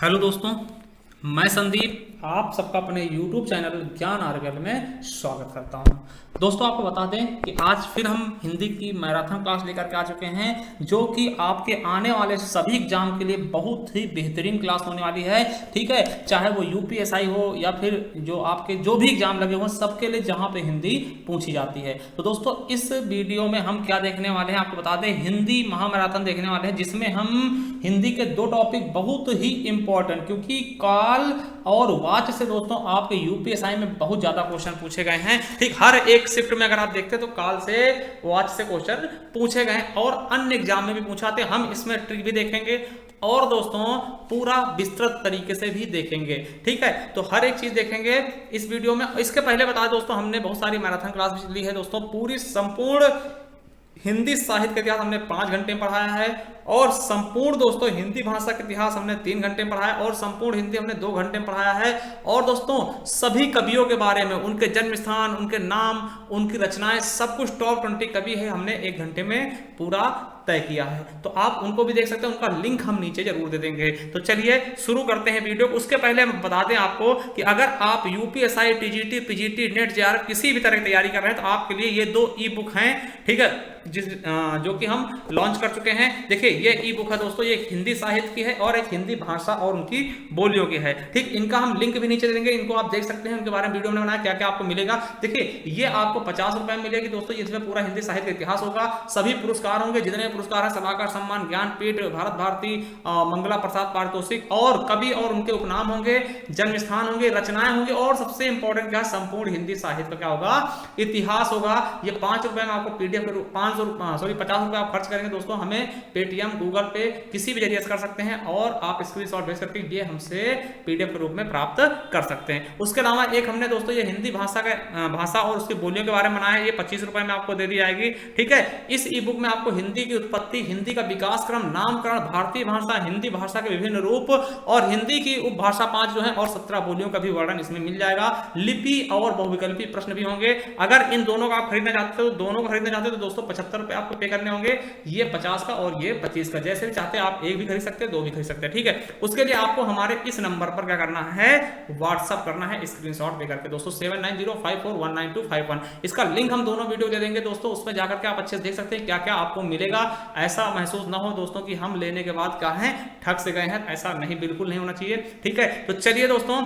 Hello दोस्तों, मैं संदीप आप सबका अपने YouTube चैनल ज्ञान आर्यन में स्वागत करता हूं। दोस्तों, आपको बता दें कि आज फिर हम हिंदी की मैराथन क्लास लेकर के आ चुके हैं, जो कि आपके आने वाले सभी एग्जाम के लिए बहुत ही बेहतरीन क्लास होने वाली है। ठीक है, चाहे वो यूपीएसआई हो या फिर जो आपके जो भी एग्जाम लगे हों, सबके लिए जहां पे हिंदी पूछी जाती है। तो दोस्तों, इस वीडियो में हम क्या देखने वाले हैं आपको बता दें, हिंदी महामैराथन देखने वाले हैं, जिसमें हम हिंदी के दो टॉपिक बहुत ही इंपॉर्टेंट, क्योंकि काल और वाच से दोस्तों आपके यूपीएसआई में बहुत ज्यादा क्वेश्चन पूछे गए हैं। ठीक, हर एक शिफ्ट में अगर आप देखते हैं तो काल से वाच से क्वेश्चन पूछे गए हैं और अन्य एग्जाम में भी पूछाते हैं। हम इसमें ट्रिक भी देखेंगे और दोस्तों पूरा विस्तृत तरीके से भी देखेंगे। ठीक है, तो हर एक चीज देखेंगे इस वीडियो में। इसके पहले बता दोस्तों, हमने बहुत सारी मैराथन क्लास भी ली है दोस्तों। पूरी संपूर्ण हिंदी साहित्य का इतिहास हमने 5 घंटे में पढ़ाया है और संपूर्ण दोस्तों हिंदी भाषा का इतिहास हमने 3 घंटे में पढ़ाया और संपूर्ण हिंदी हमने 2 घंटे में पढ़ाया है। और दोस्तों सभी कवियों के बारे में, उनके जन्म स्थान, उनके नाम, उनकी रचनाएं, सब कुछ टॉप 20 कवि है हमने 1 घंटे में पूरा तय किया है। तो आप उनको भी देख सकते हैं, उनका लिंक हम नीचे जरूर दे देंगे। तो चलिए शुरू करते हैं वीडियो। उसके पहले हम बता दें आपको कि अगर आप UPSI, TGT, PGT, net, JRF किसी भी तरह की तैयारी कर रहे हैं तो आपके लिए ये 2 ई बुक हैं। ठीक है, जो कि हम लॉन्च कर चुके हैं। देखिए, ये ई बुक है दोस्तों, ये हिंदी साहित्य की है और एक हिंदी भाषा और उनकी बोलियों की है। ठीक, इनका हम लिंक भी नीचे दे देंगे, इनको आप देख सकते हैं, उनके बारे में वीडियो में बनाया क्या क्या आपको मिलेगा। देखिए, ये आपको 50 रुपए में मिलेगी दोस्तों। इसमें पूरा हिंदी साहित्य का इतिहास होगा, सभी पुरस्कार होंगे, जितने पुरस्कार है, सलाहकार सम्मान, ज्ञानपीठ, भारत भारती, मंगला प्रसाद पारितोषिक और कवि और उनके उपनाम होंगे, जन्म स्थान होंगे, रचनाएं होंगी और सबसे इंपॉर्टेंट क्या, संपूर्ण हिंदी साहित्य का क्या होगा, इतिहास होगा। ये 5 रुपए में आपको पीडीएफ 50 रुपए आप खर्च करेंगे दोस्तों, हमें पेटीएम, गूगल पे किसी भी जरिए से कर सकते हैं और आप स्क्रीनशॉट भेज करके ये हमसे पीडीएफ के रूप में प्राप्त कर सकते हैं। उसके अलावा एक हमने दोस्तों ये हिंदी भाषा और उसकी बोलियों के बारे में बनाया है, ये 25 रुपए में आपको दे दी जाएगी। ठीक है, इस ई बुक में आपको हिंदी की उत्पत्ति, हिंदी का विकास क्रम, नामकरण, भारतीय भाषा, हिंदी भाषा के विभिन्न रूप और हिंदी की उपभाषा 5 जो है और 17 बोलियों का भी वर्णन इसमें मिल जाएगा। लिपि और बहुविकल्पी प्रश्न भी होंगे। अगर इन दोनों का आप खरीदना चाहते हो, दोनों को खरीदना चाहते हो तो दोस्तों 75 रुपए आपको पे करने होंगे। ये 50 का और ये 25 का, जैसे भी चाहते हैं आप, एक भी खरीद सकते हैं, 2 भी खरीद सकते हैं। ठीक है, उसके लिए आपको हमारे इस नंबर पर क्या करना है, व्हाट्सअप करना है स्क्रीनशॉट दे करके दोस्तों, 7905419251। इसका लिंक हम दोनों वीडियो दे देंगे दोस्तों, उसमें जाकर के आप अच्छे से देख सकते हैं क्या क्या आपको मिलेगा। ऐसा महसूस ना हो दोस्तों कि हम लेने के बाद क्या है, ठग से गए हैं, ऐसा नहीं, बिल्कुल नहीं होना चाहिए। ठीक है, तो चलिए दोस्तों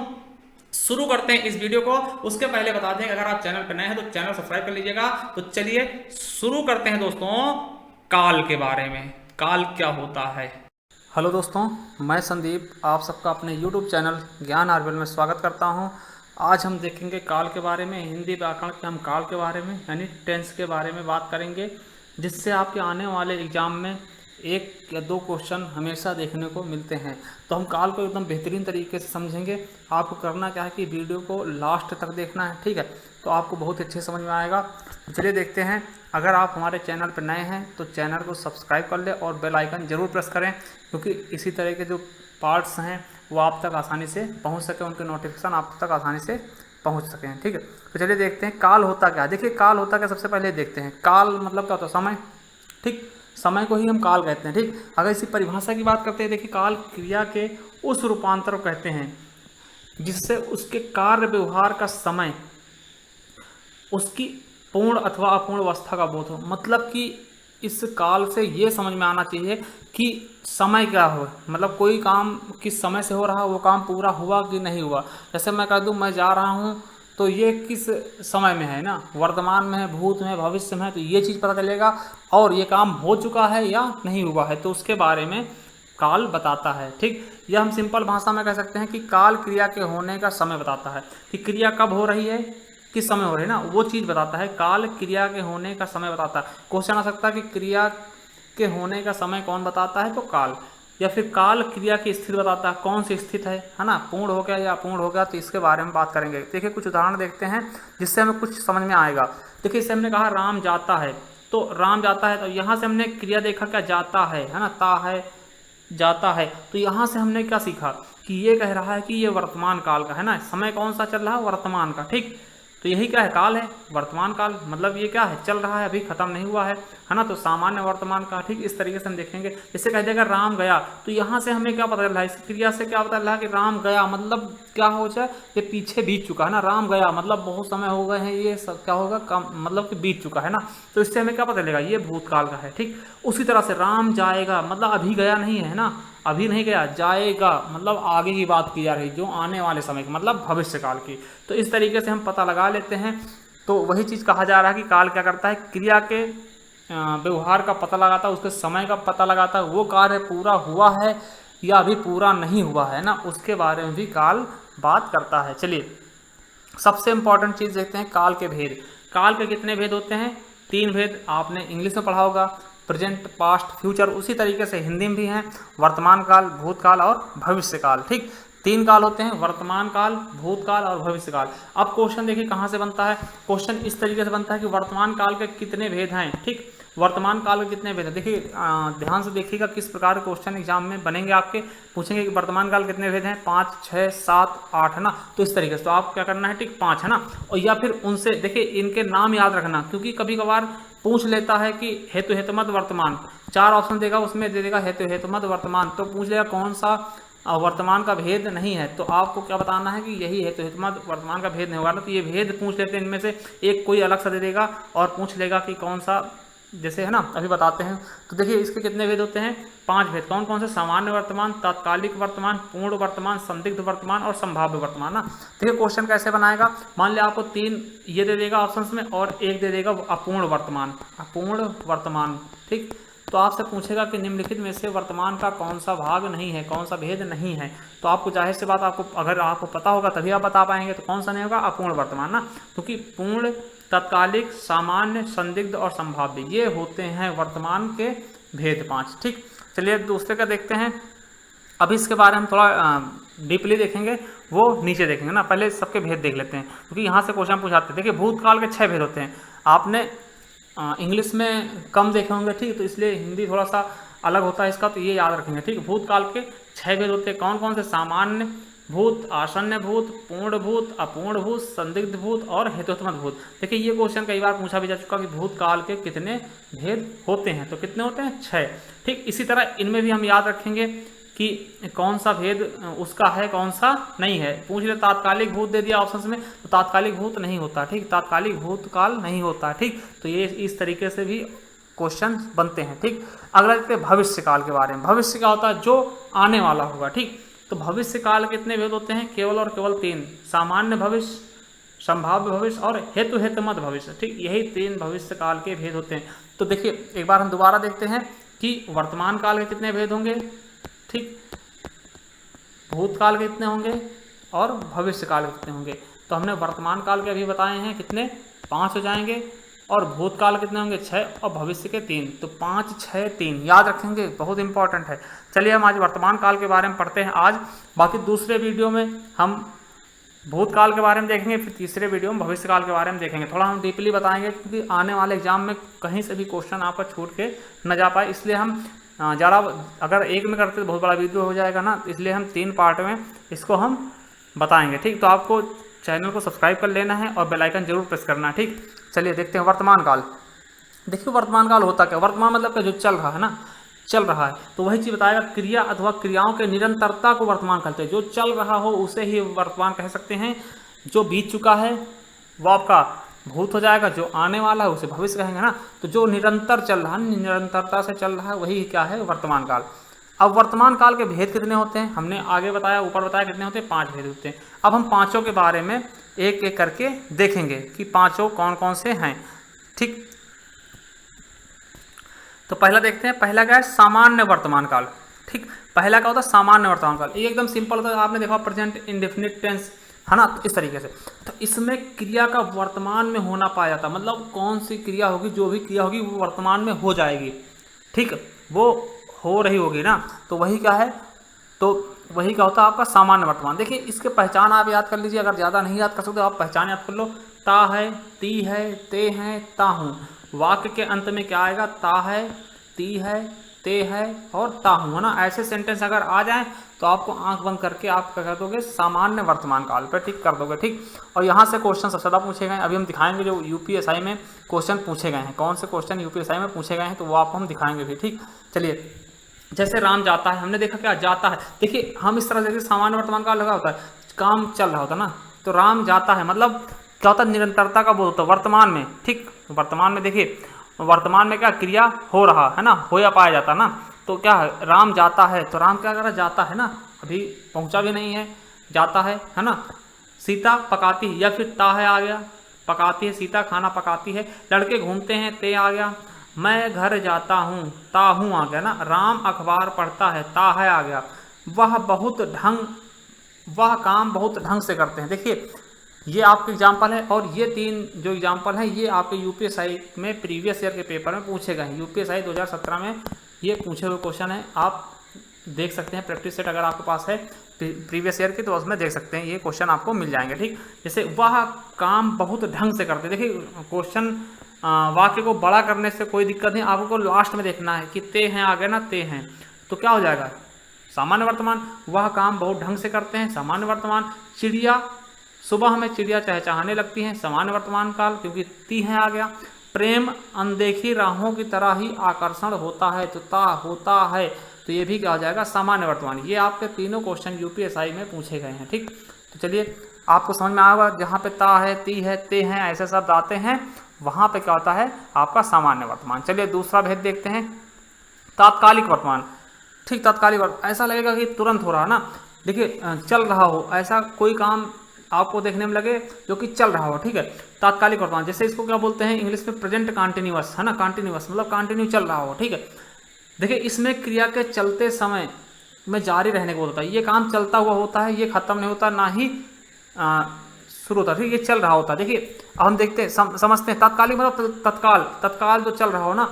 शुरू करते हैं इस वीडियो को। उसके पहले बता दें, अगर आप चैनल पर नए हैं तो चैनल सब्सक्राइब कर लीजिएगा। तो चलिए शुरू करते हैं दोस्तों काल के बारे में। काल क्या होता है। हेलो दोस्तों, मैं संदीप आप सबका अपने YouTube चैनल ज्ञान आर्यन में स्वागत करता हूं। आज हम देखेंगे काल के बारे में, हिंदी व्याकरण के हम काल के बारे में यानी टेंस के बारे में बात करेंगे, जिससे आपके आने वाले एग्जाम में 1 या 2 क्वेश्चन हमेशा देखने को मिलते हैं। तो हम काल को एकदम बेहतरीन तरीके से समझेंगे। आपको करना क्या है कि वीडियो को लास्ट तक देखना है। ठीक है, तो आपको बहुत अच्छे समझ में आएगा। चलिए देखते हैं। अगर आप हमारे चैनल पर नए हैं तो चैनल को सब्सक्राइब कर ले और बेल आइकन जरूर प्रेस करें, क्योंकि इसी तरह के जो पार्ट्स हैं वो आप तक आसानी से पहुंच सके, उनके नोटिफिकेशन आप तक आसानी से पहुंच सकें। ठीक है, तो चलिए देखते हैं काल होता क्या है। देखिए, काल होता क्या, सबसे पहले देखते हैं काल मतलब क्या होता है, समय। ठीक, समय को ही हम काल कहते हैं। ठीक, अगर इसी परिभाषा की बात करते हैं, देखिए काल क्रिया के उस रूपांतर को कहते हैं जिससे उसके कार्य व्यवहार का समय उसकी पूर्ण अथवा अपूर्ण अवस्था का बोध हो। मतलब कि इस काल से ये समझ में आना चाहिए कि समय क्या हो, मतलब कोई काम किस समय से हो रहा है, वो काम पूरा हुआ कि नहीं हुआ। जैसे मैं कह दूं मैं जा रहा हूँ तो ये किस समय में है ना, वर्तमान में है, भूत में, भविष्य में है, तो ये चीज़ पता चलेगा। और ये काम हो चुका है या नहीं हुआ है, तो उसके बारे में काल बताता है। ठीक, यह हम सिंपल भाषा में कह सकते हैं कि काल क्रिया के होने का समय बताता है कि क्रिया कब हो रही है, किस समय हो रही है ना, वो चीज़ बताता है। काल क्रिया के होने का समय बताता है। क्वेश्चन आ सकता है कि क्रिया के होने का समय कौन बताता है, तो काल। या फिर काल क्रिया की स्थिति बताता है, कौन सी स्थिति है ना, पूर्ण हो गया या अपूर्ण हो गया, तो इसके बारे में बात करेंगे। देखिए कुछ उदाहरण देखते हैं जिससे हमें कुछ समझ में आएगा। देखिए, इससे हमने कहा राम जाता है, तो राम जाता है, तो यहाँ से हमने क्रिया देखा क्या, जाता है ना, ता है, जाता है। तो यहाँ से हमने क्या सीखा कि ये कह रहा है कि ये वर्तमान काल का है ना, समय कौन सा चल रहा है, वर्तमान का। ठीक, तो तो यही क्या है, काल है, वर्तमान काल, मतलब ये क्या है, चल रहा है, अभी खत्म नहीं हुआ है ना। तो सामान्य वर्तमान काल, ठीक इस तरीके से हम देखेंगे। जैसे कह देगा राम गया, तो यहाँ से हमें क्या पता चल रहा है, इस क्रिया से क्या पता चल रहा है कि राम गया मतलब क्या हो जाए, ये पीछे बीत चुका है ना, राम गया मतलब बहुत समय हो गए हैं, ये सब क्या होगा, कम मतलब कि बीत चुका है ना। तो इससे हमें क्या पता चलेगा, ये भूतकाल का है, ठीक। उसी तरह से राम जाएगा मतलब अभी गया नहीं है ना, अभी नहीं गया, जाएगा मतलब आगे की बात की जा रही, जो आने वाले समय की, मतलब भविष्य काल की। तो इस तरीके से हम पता लगा लेते हैं। तो वही चीज़ कहा जा रहा है कि काल क्या करता है, क्रिया के व्यवहार का पता लगाता है, उसके समय का पता लगाता है, वो कार्य पूरा हुआ है या अभी पूरा नहीं हुआ है ना, उसके बारे में भी काल बात करता है। चलिए सबसे इंपॉर्टेंट चीज़ देखते हैं, काल के भेद। काल के कितने भेद होते हैं, 3 भेद, आपने इंग्लिश में पढ़ा होगा, प्रेजेंट, पास्ट, फ्यूचर। उसी तरीके से हिंदी में भी हैं, वर्तमान काल, भूतकाल और भविष्य काल, ठीक। 3 काल होते हैं, वर्तमान काल, भूतकाल और भविष्य काल। अब क्वेश्चन देखिए कहाँ से बनता है, क्वेश्चन इस तरीके से बनता है कि वर्तमान काल के कितने भेद हैं, ठीक। वर्तमान काल के कितने भेद हैं, देखिए ध्यान से देखिएगा किस प्रकार के क्वेश्चन एग्जाम में बनेंगे, आपके पूछेंगे कि वर्तमान काल कितने भेद हैं, 5, 6, 7, 8 है ना। तो इस तरीके से तो आप क्या करना है, ठीक 5 है ना। और या फिर उनसे देखिए इनके नाम याद रखना, क्योंकि कभी कभार पूछ लेता है कि हेतु हेतुमत वर्तमान, 4 ऑप्शन देगा, उसमें दे देगा हेतु हेतुमत वर्तमान, तो पूछ लेगा कौन सा वर्तमान का भेद नहीं है। तो आपको क्या बताना है कि यही हेतु हेतुमत वर्तमान का भेद नहीं होगा ना। तो ये भेद पूछ लेते हैं, इनमें से एक कोई अलग सा दे देगा और पूछ लेगा कि कौन सा, जैसे है ना, अभी बताते हैं। तो देखिए इसके कितने भेद होते हैं, 5 भेद। कौन कौन से, सामान्य वर्तमान, तात्कालिक वर्तमान, पूर्ण वर्तमान, संदिग्ध वर्तमान और संभाव्य वर्तमान ना। देखिए क्वेश्चन कैसे बनाएगा, मान लिया आपको 3 ये दे देगा ऑप्शंस में और एक दे देगा अपूर्ण वर्तमान, अपूर्ण वर्तमान, ठीक। तो आपसे पूछेगा कि निम्नलिखित में से वर्तमान का कौन सा भाग नहीं है, कौन सा भेद नहीं है। तो आपको जाहिर सी बात, आपको अगर आपको पता होगा तभी आप बता पाएंगे। तो कौन सा नहीं होगा, अपूर्ण वर्तमान ना, क्योंकि पूर्ण, तात्कालिक, सामान्य, संदिग्ध और संभाव्य ये होते हैं वर्तमान के भेद 5, ठीक। चलिए दूसरे का देखते हैं। अभी इसके बारे में थोड़ा डीपली देखेंगे, वो नीचे देखेंगे ना, पहले सबके भेद देख लेते हैं, क्योंकि यहाँ से क्वेश्चन पूछाते हैं। देखिए भूतकाल के 6 भेद होते हैं, आपने इंग्लिश में कम देखे होंगे, ठीक, तो इसलिए हिंदी थोड़ा सा अलग होता है इसका, तो ये याद रखेंगे, ठीक। भूतकाल के 6 भेद होते हैं, कौन कौन से, सामान्य भूत, आसन्न भूत, पूर्ण भूत, अपूर्ण भूत, संदिग्ध भूत और हेतुत्मक भूत। देखिए ये क्वेश्चन कई बार पूछा भी जा चुका कि भूतकाल के कितने भेद होते हैं, तो कितने होते हैं, 6, ठीक। इसी तरह इनमें भी हम याद रखेंगे कि कौन सा भेद उसका है, कौन सा नहीं है। पूछ ले तात्कालिक भूत दे दिया ऑप्शंस में, तो तात्कालिक भूत नहीं होता, ठीक, तात्कालिक भूतकाल नहीं होता, ठीक। तो ये इस तरीके से भी क्वेश्चन बनते हैं, ठीक। अगला देखते हैं भविष्य काल के बारे में। भविष्य क्या होता है, जो आने वाला होगा, ठीक। तो भविष्य काल कितने भेद होते हैं, केवल और केवल 3, सामान्य भविष्य, संभाव्य भविष्य और हेतु हेतुमत भविष्य, ठीक। यही 3 भविष्य काल के भेद होते हैं। तो देखिए एक बार हम दोबारा देखते हैं कि वर्तमान काल के कितने भेद होंगे, ठीक, भूतकाल के कितने होंगे और भविष्य काल के कितने होंगे। तो हमने वर्तमान काल के अभी बताए हैं कितने, 5 हो जाएंगे, और भूतकाल कितने होंगे, 6, और भविष्य के 3। तो 5, 6, 3 याद रखेंगे, बहुत इंपॉर्टेंट है। चलिए हम आज वर्तमान काल के बारे में पढ़ते हैं आज, बाकी दूसरे वीडियो में हम भूतकाल के बारे में देखेंगे, फिर तीसरे वीडियो में भविष्य काल के बारे में देखेंगे। थोड़ा हम डीपली बताएंगे, क्योंकि आने वाले एग्जाम में कहीं से भी क्वेश्चन आपका छूट के न जा पाए, इसलिए हम ज़्यादा, अगर एक में करते तो बहुत बड़ा वीडियो हो जाएगा ना, इसलिए हम 3 पार्ट में इसको हम बताएंगे, ठीक। तो आपको चैनल को सब्सक्राइब कर लेना है और बेल आइकन जरूर प्रेस करना है, ठीक। चलिए देखते हैं वर्तमान काल। देखिए वर्तमान काल होता क्या, वर्तमान मतलब क्या, जो चल रहा है ना, चल रहा है। तो वही चीज़ बताएगा, क्रिया अथवा क्रियाओं के निरंतरता को वर्तमान कहते हैं। जो चल रहा हो उसे ही वर्तमान कह सकते हैं, जो बीत चुका है वो आपका भूत हो जाएगा, जो आने वाला है उसे भविष्य कहेंगे ना। तो जो निरंतर चल रहा है, निरंतरता से चल रहा है, वही क्या है, वर्तमान काल। अब वर्तमान काल के भेद कितने होते हैं, हमने आगे बताया, ऊपर बताया कितने होते हैं, 5 भेद होते हैं। अब हम पांचों के बारे में एक एक करके देखेंगे कि पांचों कौन कौन से हैं, ठीक। तो पहला देखते हैं, पहला क्या है, सामान्य वर्तमान काल, ठीक। पहला क्या होता है, सामान्य वर्तमान काल। ये एकदम सिंपल होता है, आपने देखा प्रेजेंट इंडेफिनिट टेंस है ना, तो इस तरीके से। तो इसमें क्रिया का वर्तमान में होना पाया जाता है, मतलब कौन सी क्रिया होगी, जो भी क्रिया होगी वो वर्तमान में हो जाएगी, ठीक, वो हो रही होगी ना। तो वही क्या है, तो वही क्या होता है आपका सामान्य वर्तमान। देखिए इसके पहचान आप याद कर लीजिए, अगर ज़्यादा नहीं याद कर सकते आप पहचान याद कर लो। ता है, ती है, ते हैं, ता हूँ। वाक्य के अंत में क्या आएगा, ता है, ती है, ते है और ता हूँ, है ना। ऐसे सेंटेंस अगर आ जाएं तो आपको आंख बंद करके आप क्या कर दोगे, सामान्य वर्तमान काल पे टिक कर दोगे, ठीक। और यहाँ से क्वेश्चन सबसे ज़्यादा पूछे गए, अभी हम दिखाएंगे जो यूपीएसआई में क्वेश्चन पूछे गए हैं, कौन से क्वेश्चन यूपीएसआई में पूछे गए हैं, तो वो आपको हम दिखाएंगे भी, ठीक। चलिए, जैसे राम जाता है, हमने देखा क्या जाता है, देखिए हम इस तरह से सामान्य वर्तमान काल लगा होता है, काम चल रहा होता है ना, तो राम जाता है मतलब क्या होता है, निरंतरता का बोध होता है वर्तमान में, ठीक। वर्तमान में देखिए, वर्तमान में क्या क्रिया हो रहा है ना, हो या पाया जाता ना, तो क्या है, राम जाता है, तो राम क्या कर रहा है, जाता है ना, अभी पहुंचा भी नहीं है, जाता है ना। सीता पकाती है, या फिर ता है आ गया, पकाती है सीता, खाना पकाती है। लड़के घूमते हैं, ते आ गया। मैं घर जाता हूँ, ता हूँ आ गया ना। राम अखबार पढ़ता है, ता है आ गया। वह काम बहुत ढंग से करते हैं। देखिए ये आपके एग्जाम्पल है, और ये 3 जो एग्जाम्पल है ये आपके यूपीएसआई में प्रीवियस ईयर के पेपर में पूछे गए हैं। यूपीएसआई 2017 में ये पूछे हुए क्वेश्चन है, आप देख सकते हैं। प्रैक्टिस सेट अगर आपके पास है प्रीवियस ईयर की तो उसमें देख सकते हैं, ये क्वेश्चन आपको मिल जाएंगे, ठीक। जैसे वह काम बहुत ढंग से करते हैं, देखिए क्वेश्चन वाक्य को बड़ा करने से कोई दिक्कत नहीं, आपको लास्ट में देखना है कि ते हैं आ गया ना, ते हैं, तो क्या हो जाएगा, सामान्य वर्तमान। वह काम बहुत ढंग से करते हैं, सामान्य वर्तमान। चिड़िया, सुबह में चिड़िया चहचहाने लगती हैं, सामान्य वर्तमान काल, क्योंकि ती है आ गया। प्रेम अनदेखी राहों की तरह ही आकर्षण होता है, तो ता होता है, तो ये भी क्या हो जाएगा, सामान्य वर्तमान। ये आपके तीनों क्वेश्चन यूपीएसआई में पूछे गए हैं, ठीक। तो चलिए आपको समझ में आएगा, जहाँ पे ता है, ती है, ते हैं, ऐसे शब्द आते हैं, वहाँ पे क्या होता है आपका सामान्य वर्तमान। चलिए दूसरा भेद देखते हैं, तात्कालिक वर्तमान, ठीक। तात्कालिक वर्तमान ऐसा लगेगा कि तुरंत हो रहा है ना, देखिए चल रहा हो, ऐसा कोई काम आपको देखने में लगे जो कि चल रहा हो, ठीक है। तात्कालिक वर्तमान, जैसे इसको क्या बोलते हैं इंग्लिश में, प्रेजेंट कंटिन्यूअस, है ना, कंटिन्यूअस मतलब कंटिन्यू चल रहा हो, ठीक है। देखिए इसमें क्रिया के चलते समय में जारी रहने को होता है, ये काम चलता हुआ होता है, ये खत्म नहीं होता, ना ही शुरू होता है, ठीक। ये चल रहा होता है। देखिए अब हम देखते हैं, समझते हैं। तात्कालिक मतलब तत्काल, तत्काल जो चल रहा हो ना,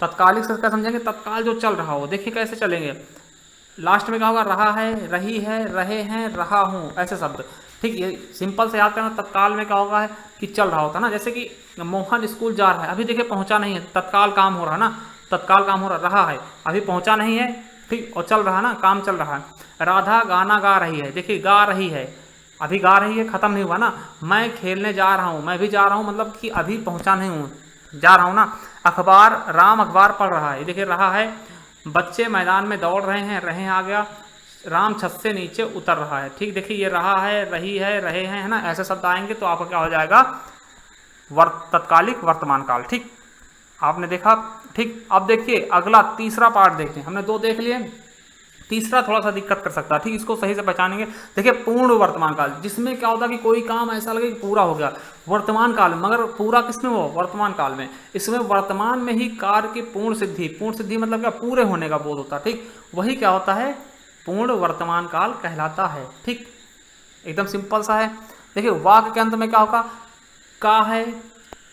तात्कालिक से क्या समझेंगे, तत्काल जो चल रहा हो। देखिए कैसे चलेंगे, लास्ट में क्या होगा, रहा है, रही है, रहे हैं, रहा हूँ, ऐसे शब्द, ठीक। ये सिंपल से याद करना। तत्काल में क्या होगा है कि चल रहा होता है ना, जैसे कि मोहन स्कूल जा रहा है, अभी देखिए पहुंचा नहीं है, तत्काल काम हो रहा है ना, तत्काल काम हो रहा है, अभी पहुंचा नहीं है, ठीक, और चल रहा है ना, काम चल रहा है। राधा गाना गा रही है, देखिए गा रही है, अभी गा रही है, खत्म नहीं हुआ ना। मैं खेलने जा रहा हूँ, मैं भी जा रहा हूँ, मतलब कि अभी पहुंचा नहीं हूँ, जा रहा हूँ ना। अखबार, राम अखबार पढ़ रहा है, देखिए रहा है। बच्चे मैदान में दौड़ रहे हैं, रहे आ गया। राम छत से नीचे उतर रहा है, ठीक। देखिए ये रहा है, रही है, रहे हैं, है ना, ऐसे शब्द आएंगे तो आपका क्या हो जाएगा, तत्कालिक वर्तमान काल, ठीक। आपने देखा, ठीक। अब देखिए अगला तीसरा पार्ट देखते हैं, हमने 2 देख लिए, तीसरा थोड़ा सा दिक्कत कर सकता है, ठीक। इसको सही से पहचानेंगे। देखिए पूर्ण वर्तमान काल, जिसमें क्या होता है कि कोई काम ऐसा लगे कि पूरा हो गया वर्तमान काल में, मगर पूरा किसमें हो, वर्तमान काल में। इसमें वर्तमान में ही कार्य की पूर्ण सिद्धि, पूर्ण सिद्धि मतलब क्या, पूरे होने का बोध होता है, ठीक। वही क्या होता है, पूर्ण वर्तमान काल कहलाता है, ठीक। एकदम सिंपल सा है। देखिए वाक्य के अंत में क्या होगा, का है,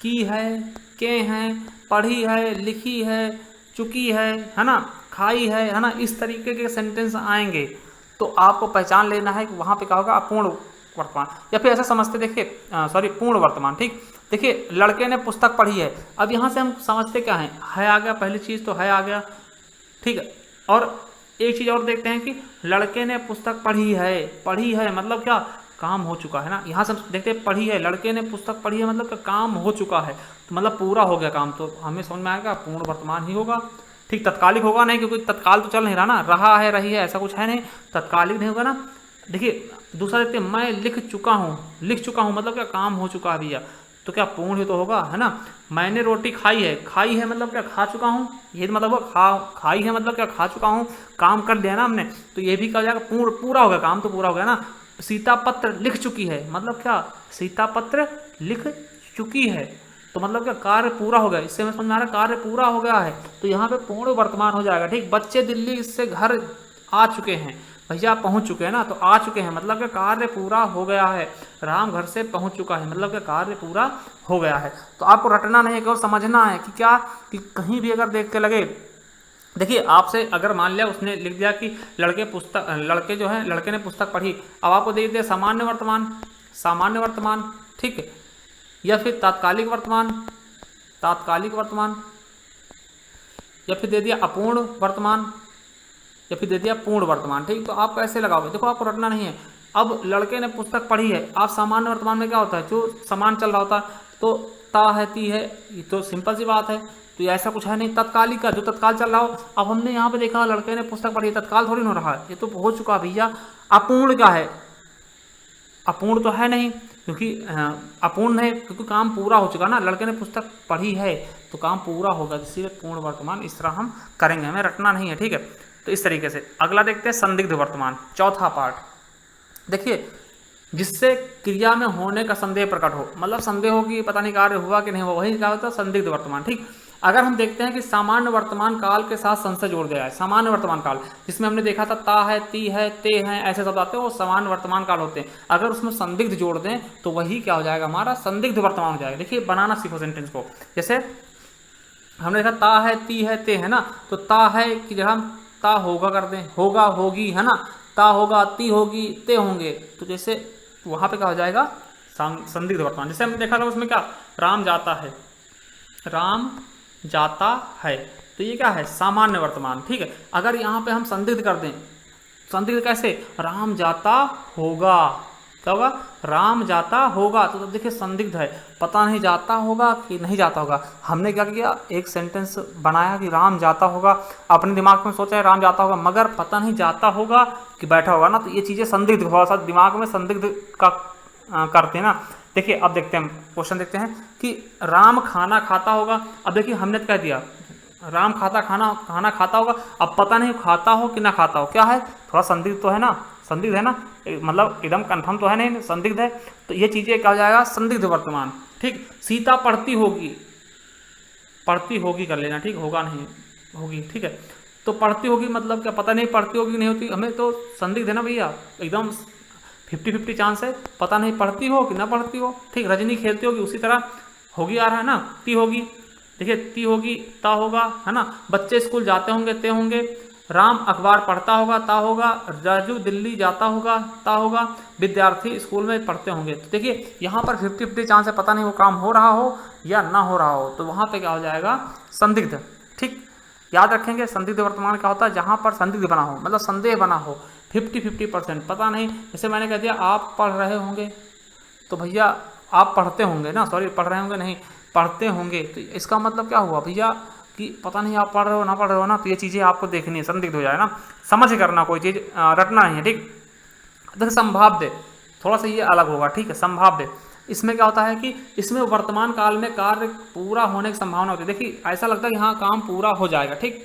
की है, के हैं, पढ़ी है, लिखी है, चुकी है ना, खाई है ना, इस तरीके के सेंटेंस आएंगे तो आपको पहचान लेना है कि वहाँ पे क्या होगा, अपूर्ण वर्तमान, या फिर ऐसा समझते, देखिए पूर्ण वर्तमान, ठीक। देखिए लड़के ने पुस्तक पढ़ी है, अब यहाँ से हम समझते क्या है आ गया, पहली चीज़ तो है आ गया, ठीक है। और एक चीज़ और देखते हैं कि लड़के ने पुस्तक पढ़ी है मतलब क्या, काम हो चुका है ना। यहाँ से देखते हैं पढ़ी है, लड़के ने पुस्तक पढ़ी है मतलब काम हो चुका है, तो मतलब पूरा हो गया काम, तो हमें समझ में आएगा पूर्ण वर्तमान ही होगा, ठीक। तत्कालिक होगा नहीं, क्योंकि तत्काल तो चल नहीं रहा ना, रहा है, रही है, ऐसा कुछ है नहीं, तत्कालिक नहीं होगा ना। देखिए दूसरा देखते हैं, मैं लिख चुका हूँ मतलब क्या, काम हो चुका है भैया, तो क्या पूर्ण ही तो होगा, है ना। मैंने रोटी खाई है मतलब क्या, खा चुका हूँ, ये मतलब खाई है मतलब क्या, खा चुका हूँ, काम कर दिया ना हमने, तो ये भी क्या हो जाएगा, पूरा हो गया, काम तो पूरा हो गया ना। सीता पत्र लिख चुकी है मतलब क्या, सीता पत्र लिख चुकी है, तो मतलब क्या, कार्य पूरा हो गया, इससे मैं समझ में आ रहा है कार्य पूरा हो गया है, तो यहाँ पे पूर्ण वर्तमान हो जाएगा, ठीक। बच्चे दिल्ली से घर आ चुके हैं, भैया पहुंच चुके हैं ना, तो आ चुके हैं मतलब कि कार्य पूरा हो गया है। राम घर से पहुंच चुका है मतलब कि कार्य पूरा हो गया है। तो आपको रटना नहीं है और समझना है कि क्या, कि कहीं भी अगर देख के लगे, देखिए आपसे अगर मान लिया उसने लिख दिया कि लड़के ने पुस्तक पढ़ी, अब आपको दे दिया सामान्य वर्तमान, ठीक है, या फिर तात्कालिक वर्तमान, या फिर दे दिया अपूर्ण वर्तमान, या फिर दे दिया पूर्ण वर्तमान। ठीक, तो आप कैसे लगाओगे, देखो आपको रटना नहीं है। अब लड़के ने पुस्तक पढ़ी है, आप सामान्य वर्तमान में क्या होता है, जो समान चल रहा होता है, तो ता है ती है, ये तो सिंपल सी बात है। तो ऐसा कुछ है नहीं तत्कालिक का, जो तत्काल चल रहा हो। अब हमने यहाँ पे देखा लड़के ने पुस्तक पढ़ी है, तत्काल थोड़ी हो रहा है, ये तो हो चुका भैया। अपूर्ण का है, अपूर्ण तो है नहीं, क्योंकि अपूर्ण है क्योंकि काम पूरा हो चुका ना, लड़के ने पुस्तक पढ़ी है तो काम पूरा होगा, इसीलिए पूर्ण वर्तमान इस तरह हम करेंगे, हमें रटना नहीं है। ठीक है, तो इस तरीके से। अगला देखते हैं संदिग्ध वर्तमान, चौथा पार्ट। देखिए, जिससे क्रिया में होने का संदेह प्रकट हो, मतलब संदेह हो कि पता नहीं कार्य हुआ कि नहीं हुआ, वही क्या होता है संदिग्ध वर्तमान। ठीक, अगर हम देखते हैं कि सामान्य वर्तमान काल के साथ संशय जोड़ दिया है, सामान्य वर्तमान काल जिसमें हमने देखा था ता है, ती है, ते हैं, ऐसे शब्द आते हैं, वो सामान्य वर्तमान काल होते हैं। अगर उसमें संदिग्ध जोड़ दें तो वही क्या हो जाएगा, हमारा संदिग्ध वर्तमान हो जाएगा। देखिए, बनाना सीखो सेंटेंस को। जैसे हमने देखा ता है, ती है, ते है ना, तो ता है की जगह हम ता होगा कर दें, होगा होगी, है ना, ता होगा, ती होगी, ते होंगे, तो जैसे वहां पे क्या हो जाएगा संदिग्ध वर्तमान। जैसे हमने देखा था उसमें क्या, राम जाता है, राम जाता है, तो ये क्या है सामान्य वर्तमान। ठीक है, अगर यहाँ पे हम संदिग्ध कर दें, संदिग्ध कैसे, राम जाता होगा, क्या होगा, राम जाता होगा, तो तब देखिए संदिग्ध है, पता नहीं जाता होगा कि नहीं जाता होगा। हमने क्या किया, एक सेंटेंस बनाया कि राम जाता होगा, अपने दिमाग में सोचा है राम जाता होगा, मगर पता नहीं जाता होगा कि बैठा होगा ना, तो ये चीज़ें संदिग्ध, थोड़ा सा दिमाग में संदिग्ध का करते हैं ना। देखिए, अब देखते हैं क्वेश्चन, देखते हैं कि राम खाना खाता होगा। अब देखिए, हमने कह दिया राम खाना खाता होगा, अब पता नहीं खाता हो कि ना खाता हो, क्या है, थोड़ा संदिग्ध तो है ना, संदिग्ध है ना, मतलब एकदम कंफर्म तो है नहीं, संदिग्ध है, तो ये चीजें क्या हो जाएगा संदिग्ध वर्तमान। ठीक, सीता पढ़ती होगी, पढ़ती होगी कर लेना, ठीक, होगा नहीं, होगी। ठीक है, तो पढ़ती होगी मतलब क्या, पता नहीं पढ़ती होगी नहीं होती, हमें तो संदिग्ध है ना भैया, एकदम 50-50 चांस है, पता नहीं पढ़ती हो कि ना पढ़ती हो। ठीक, रजनी खेलती होगी, उसी तरह होगी आ रहा है ना, ती होगी, देखिए ती होगी, ता होगा, है ना, बच्चे स्कूल जाते होंगे, ते होंगे, राम अखबार पढ़ता होगा, ता होगा, राजू दिल्ली जाता होगा, ता होगा, विद्यार्थी स्कूल में पढ़ते होंगे। तो देखिए यहाँ पर 50-50 चांस है, पता नहीं वो काम हो रहा हो या ना हो रहा हो, तो वहाँ पे क्या हो जाएगा संदिग्ध। ठीक, याद रखेंगे संदिग्ध वर्तमान क्या होता है, जहाँ पर संदिग्ध बना हो, मतलब संदेह बना हो, 50-50% पता नहीं। जैसे मैंने कह दिया आप पढ़ रहे होंगे, तो भैया आप पढ़ते होंगे ना, सॉरी पढ़ रहे होंगे नहीं, पढ़ते होंगे, तो इसका मतलब क्या हुआ भैया कि पता नहीं आप पढ़ रहे हो ना पढ़ रहे हो ना, तो ये चीज़ें आपको देखनी है, संदिग्ध हो जाए ना, समझ करना, कोई चीज़ रटना नहीं है। ठीक, देखिए संभाव्य, थोड़ा सा ये अलग होगा। ठीक है, संभाव्य, इसमें क्या होता है कि इसमें वर्तमान काल में कार्य पूरा होने की संभावना होती है। देखिए ऐसा लगता है कि हाँ काम पूरा हो जाएगा, ठीक,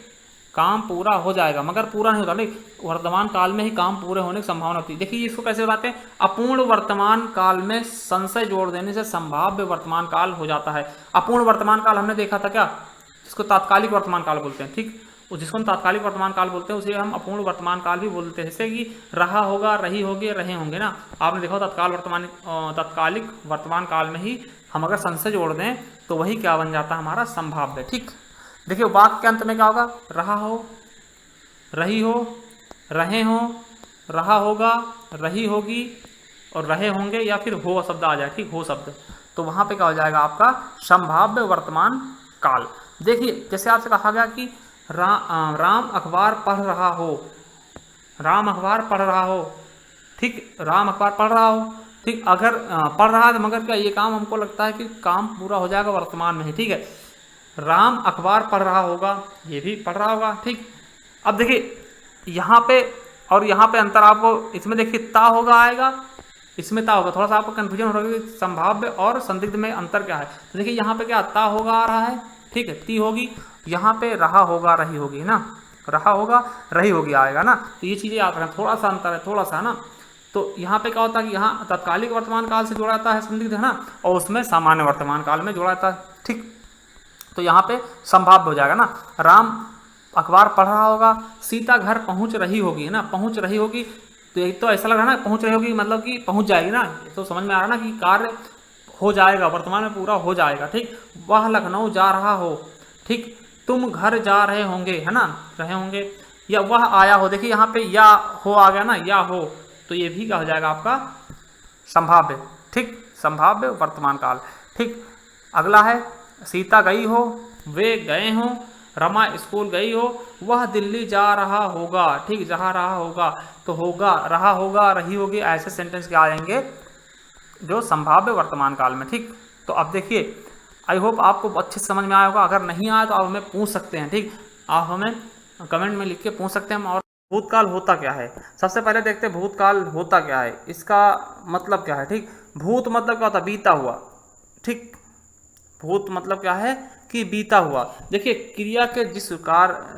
काम पूरा हो जाएगा, मगर पूरा नहीं होता। नहीं, वर्तमान काल में ही काम पूरे होने की संभावना होती है। देखिए इसको कैसे बताते हैं, अपूर्ण वर्तमान काल में संशय जोड़ देने से संभाव्य वर्तमान काल हो जाता है। अपूर्ण वर्तमान काल हमने देखा था क्या, जिसको तात्कालिक वर्तमान काल बोलते हैं। ठीक, जिसको हम तात्कालिक वर्तमान काल बोलते हैं उसे हम अपूर्ण वर्तमान काल भी बोलते हैं। जैसे कि रहा होगा, रही होगी, रहे होंगे ना, आपने देखा तात्कालिक वर्तमान काल में ही हम अगर संशय जोड़ दें तो वही क्या बन जाता है हमारा संभाव्य। ठीक, देखिए वाक्य के अंत में क्या होगा, रहा हो, रही हो, रहे हो, रहा होगा, रही होगी और रहे होंगे, या फिर हो शब्द आ जाए। ठीक, हो शब्द, तो वहां पे क्या हो जाएगा आपका संभाव्य वर्तमान काल। देखिए जैसे आपसे कहा गया कि राम अखबार पढ़ रहा हो, राम अखबार पढ़ रहा हो, ठीक, राम अखबार पढ़ रहा हो, ठीक, अगर पढ़ रहा है मगर क्या ये काम हमको लगता है कि काम पूरा हो जाएगा वर्तमान में ही। ठीक है, राम अखबार पढ़ रहा होगा, ये भी पढ़ रहा होगा। ठीक, अब देखिए यहाँ पे और यहाँ पे अंतर आपको इसमें देखिए ता होगा आएगा, इसमें ता होगा, थोड़ा सा आपको कंफ्यूजन हो रहा है कि संभाव्य और संदिग्ध में अंतर क्या है। तो देखिए यहाँ पे क्या ता होगा आ रहा है, ठीक है, ती होगी, यहाँ पे रहा होगा, रही होगी ना, रहा होगा, रही होगी आएगा ना, तो ये चीजें याद रखें, थोड़ा सा अंतर है, थोड़ा सा ना। तो यहाँ पे क्या होता है कि यहाँ तत्कालिक वर्तमान काल से जोड़ा जाता है संदिग्ध, है ना, और उसमें सामान्य वर्तमान काल में जोड़ा जाता है। ठीक, तो यहाँ पे संभाव्य हो जाएगा ना, राम अखबार पढ़ रहा होगा, सीता घर पहुंच रही होगी, है ना, पहुंच रही होगी, तो एक तो ऐसा लग रहा है ना पहुंच रही होगी मतलब कि पहुंच जाएगी ना, तो समझ में आ रहा ना कि कार्य हो जाएगा, वर्तमान में पूरा हो जाएगा। ठीक, वह लखनऊ जा रहा हो, ठीक, तुम घर जा रहे होंगे, है ना, रहे होंगे, या वह आया हो, देखिए यहाँ पे या हो आ गया ना, या हो, तो ये भी क्या हो जाएगा आपका संभाव्य। ठीक, संभाव्य वर्तमान काल। ठीक, अगला है सीता गई हो, वे गए हों, रमा स्कूल गई हो, वह दिल्ली जा रहा होगा, ठीक, जा रहा होगा, तो होगा, रहा होगा, रही होगी, ऐसे सेंटेंस क्या आएंगे जो संभाव्य वर्तमान काल में, ठीक। तो अब देखिए, आई होप आपको अच्छे से समझ में आया होगा। अगर नहीं आया तो आप हमें पूछ सकते हैं, ठीक, आप हमें कमेंट में लिख के पूछ सकते हैं। और भूतकाल होता क्या है, सबसे पहले देखते हैं भूतकाल होता क्या है, इसका मतलब क्या है, ठीक। भूत मतलब क्या होता है, बीता हुआ, ठीक। भूत मतलब क्या है कि बीता हुआ। देखिए, क्रिया के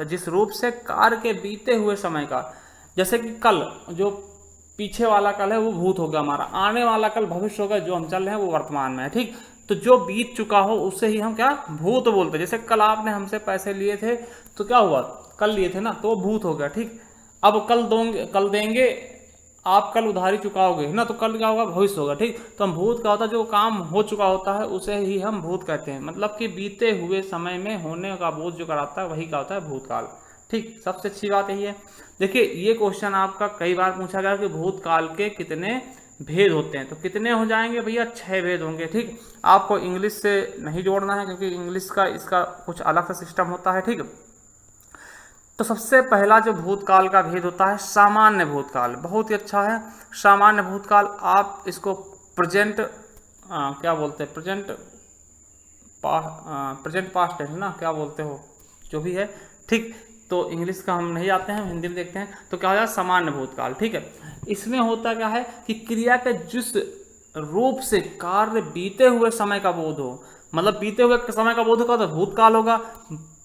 जिस रूप से कार्य के बीते हुए समय का, जैसे कि कल, जो पीछे वाला कल है वो भूत हो गया हमारा, आने वाला कल भविष्य होगा, जो हम चल रहे हैं वो वर्तमान में है, ठीक। तो जो बीत चुका हो उससे ही हम क्या भूत बोलते हैं। जैसे कल आपने हमसे पैसे लिए थे तो क्या हुआ, कल लिए थे ना, तो भूत हो गया, ठीक। अब कल देंगे, आप कल उधारी चुकाओगे ना, तो कल क्या होगा, भविष्य होगा, ठीक। तो हम भूत क्या होता है, जो काम हो चुका होता है उसे ही हम भूत कहते हैं। मतलब कि बीते हुए समय में होने का बोध जो कराता है वही क्या होता है, भूतकाल, ठीक। सबसे अच्छी बात यही है। देखिए, ये क्वेश्चन आपका कई बार पूछा गया कि भूतकाल के कितने भेद होते हैं, तो कितने हो जाएंगे भैया, 6 भेद होंगे, ठीक। आपको इंग्लिश से नहीं जोड़ना है, क्योंकि इंग्लिश का इसका कुछ अलग सा सिस्टम होता है, ठीक। तो सबसे पहला जो भूतकाल का भेद होता है, सामान्य भूतकाल, बहुत ही अच्छा है। सामान्य भूतकाल, आप इसको प्रेजेंट क्या बोलते हैं, प्रेजेंट पास्ट टेंस ना, क्या बोलते हो, जो भी है, ठीक। तो इंग्लिश का हम नहीं जाते हैं, हिंदी में देखते हैं। तो क्या हो जाए, सामान्य भूतकाल, ठीक है। इसमें होता क्या है कि क्रिया के जिस रूप से कार्य बीते हुए समय का बोध हो, मतलब बीते हुए समय का बोध होगा तो भूतकाल होगा।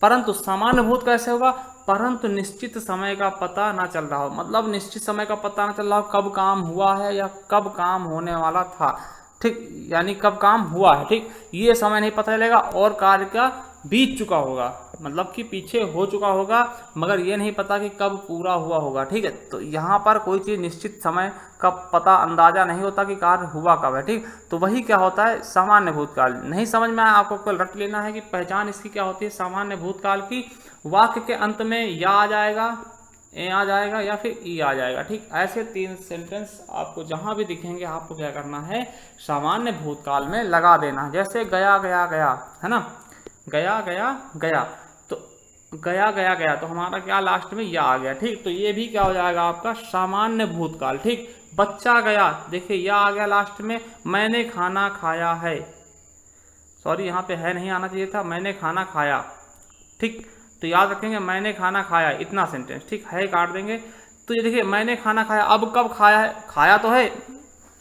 परंतु सामान्य भूत कैसे होगा, परंतु निश्चित समय का पता ना चल रहा हो, मतलब निश्चित समय का पता ना चल रहा हो, कब काम हुआ है या कब काम होने वाला था, ठीक, यानी कब काम हुआ है, ठीक, ये समय नहीं पता चलेगा। और कार्य का बीत चुका होगा, मतलब कि पीछे हो चुका होगा, मगर ये नहीं पता कि कब पूरा हुआ होगा, ठीक है। तो यहाँ पर कोई चीज़ निश्चित समय का पता अंदाजा नहीं होता कि कार्य हुआ कब है, ठीक। तो वही क्या होता है, सामान्य भूतकाल। नहीं समझ में आया, आपको केवल रट लेना है कि पहचान इसकी क्या होती है, सामान्य भूतकाल की। वाक्य के अंत में या आ जाएगा, ए आ जाएगा या फिर ई आ जाएगा, ठीक। ऐसे 3 सेंटेंस आपको जहां भी दिखेंगे आपको क्या करना है, सामान्य भूतकाल में लगा देना। जैसे गया गया गया, है ना, गया गया गया, तो गया गया गया, तो हमारा क्या लास्ट में या आ गया, ठीक। तो ये भी क्या हो जाएगा आपका सामान्य भूतकाल, ठीक। बच्चा गया, देखिए या आ गया लास्ट में। मैंने खाना खाया है, सॉरी यहाँ पे है नहीं आना चाहिए था, मैंने खाना खाया, ठीक। तो याद रखेंगे, मैंने खाना खाया, इतना सेंटेंस, ठीक है, काट देंगे। तो ये देखिए, मैंने खाना खाया, अब कब खाया है, खाया तो है,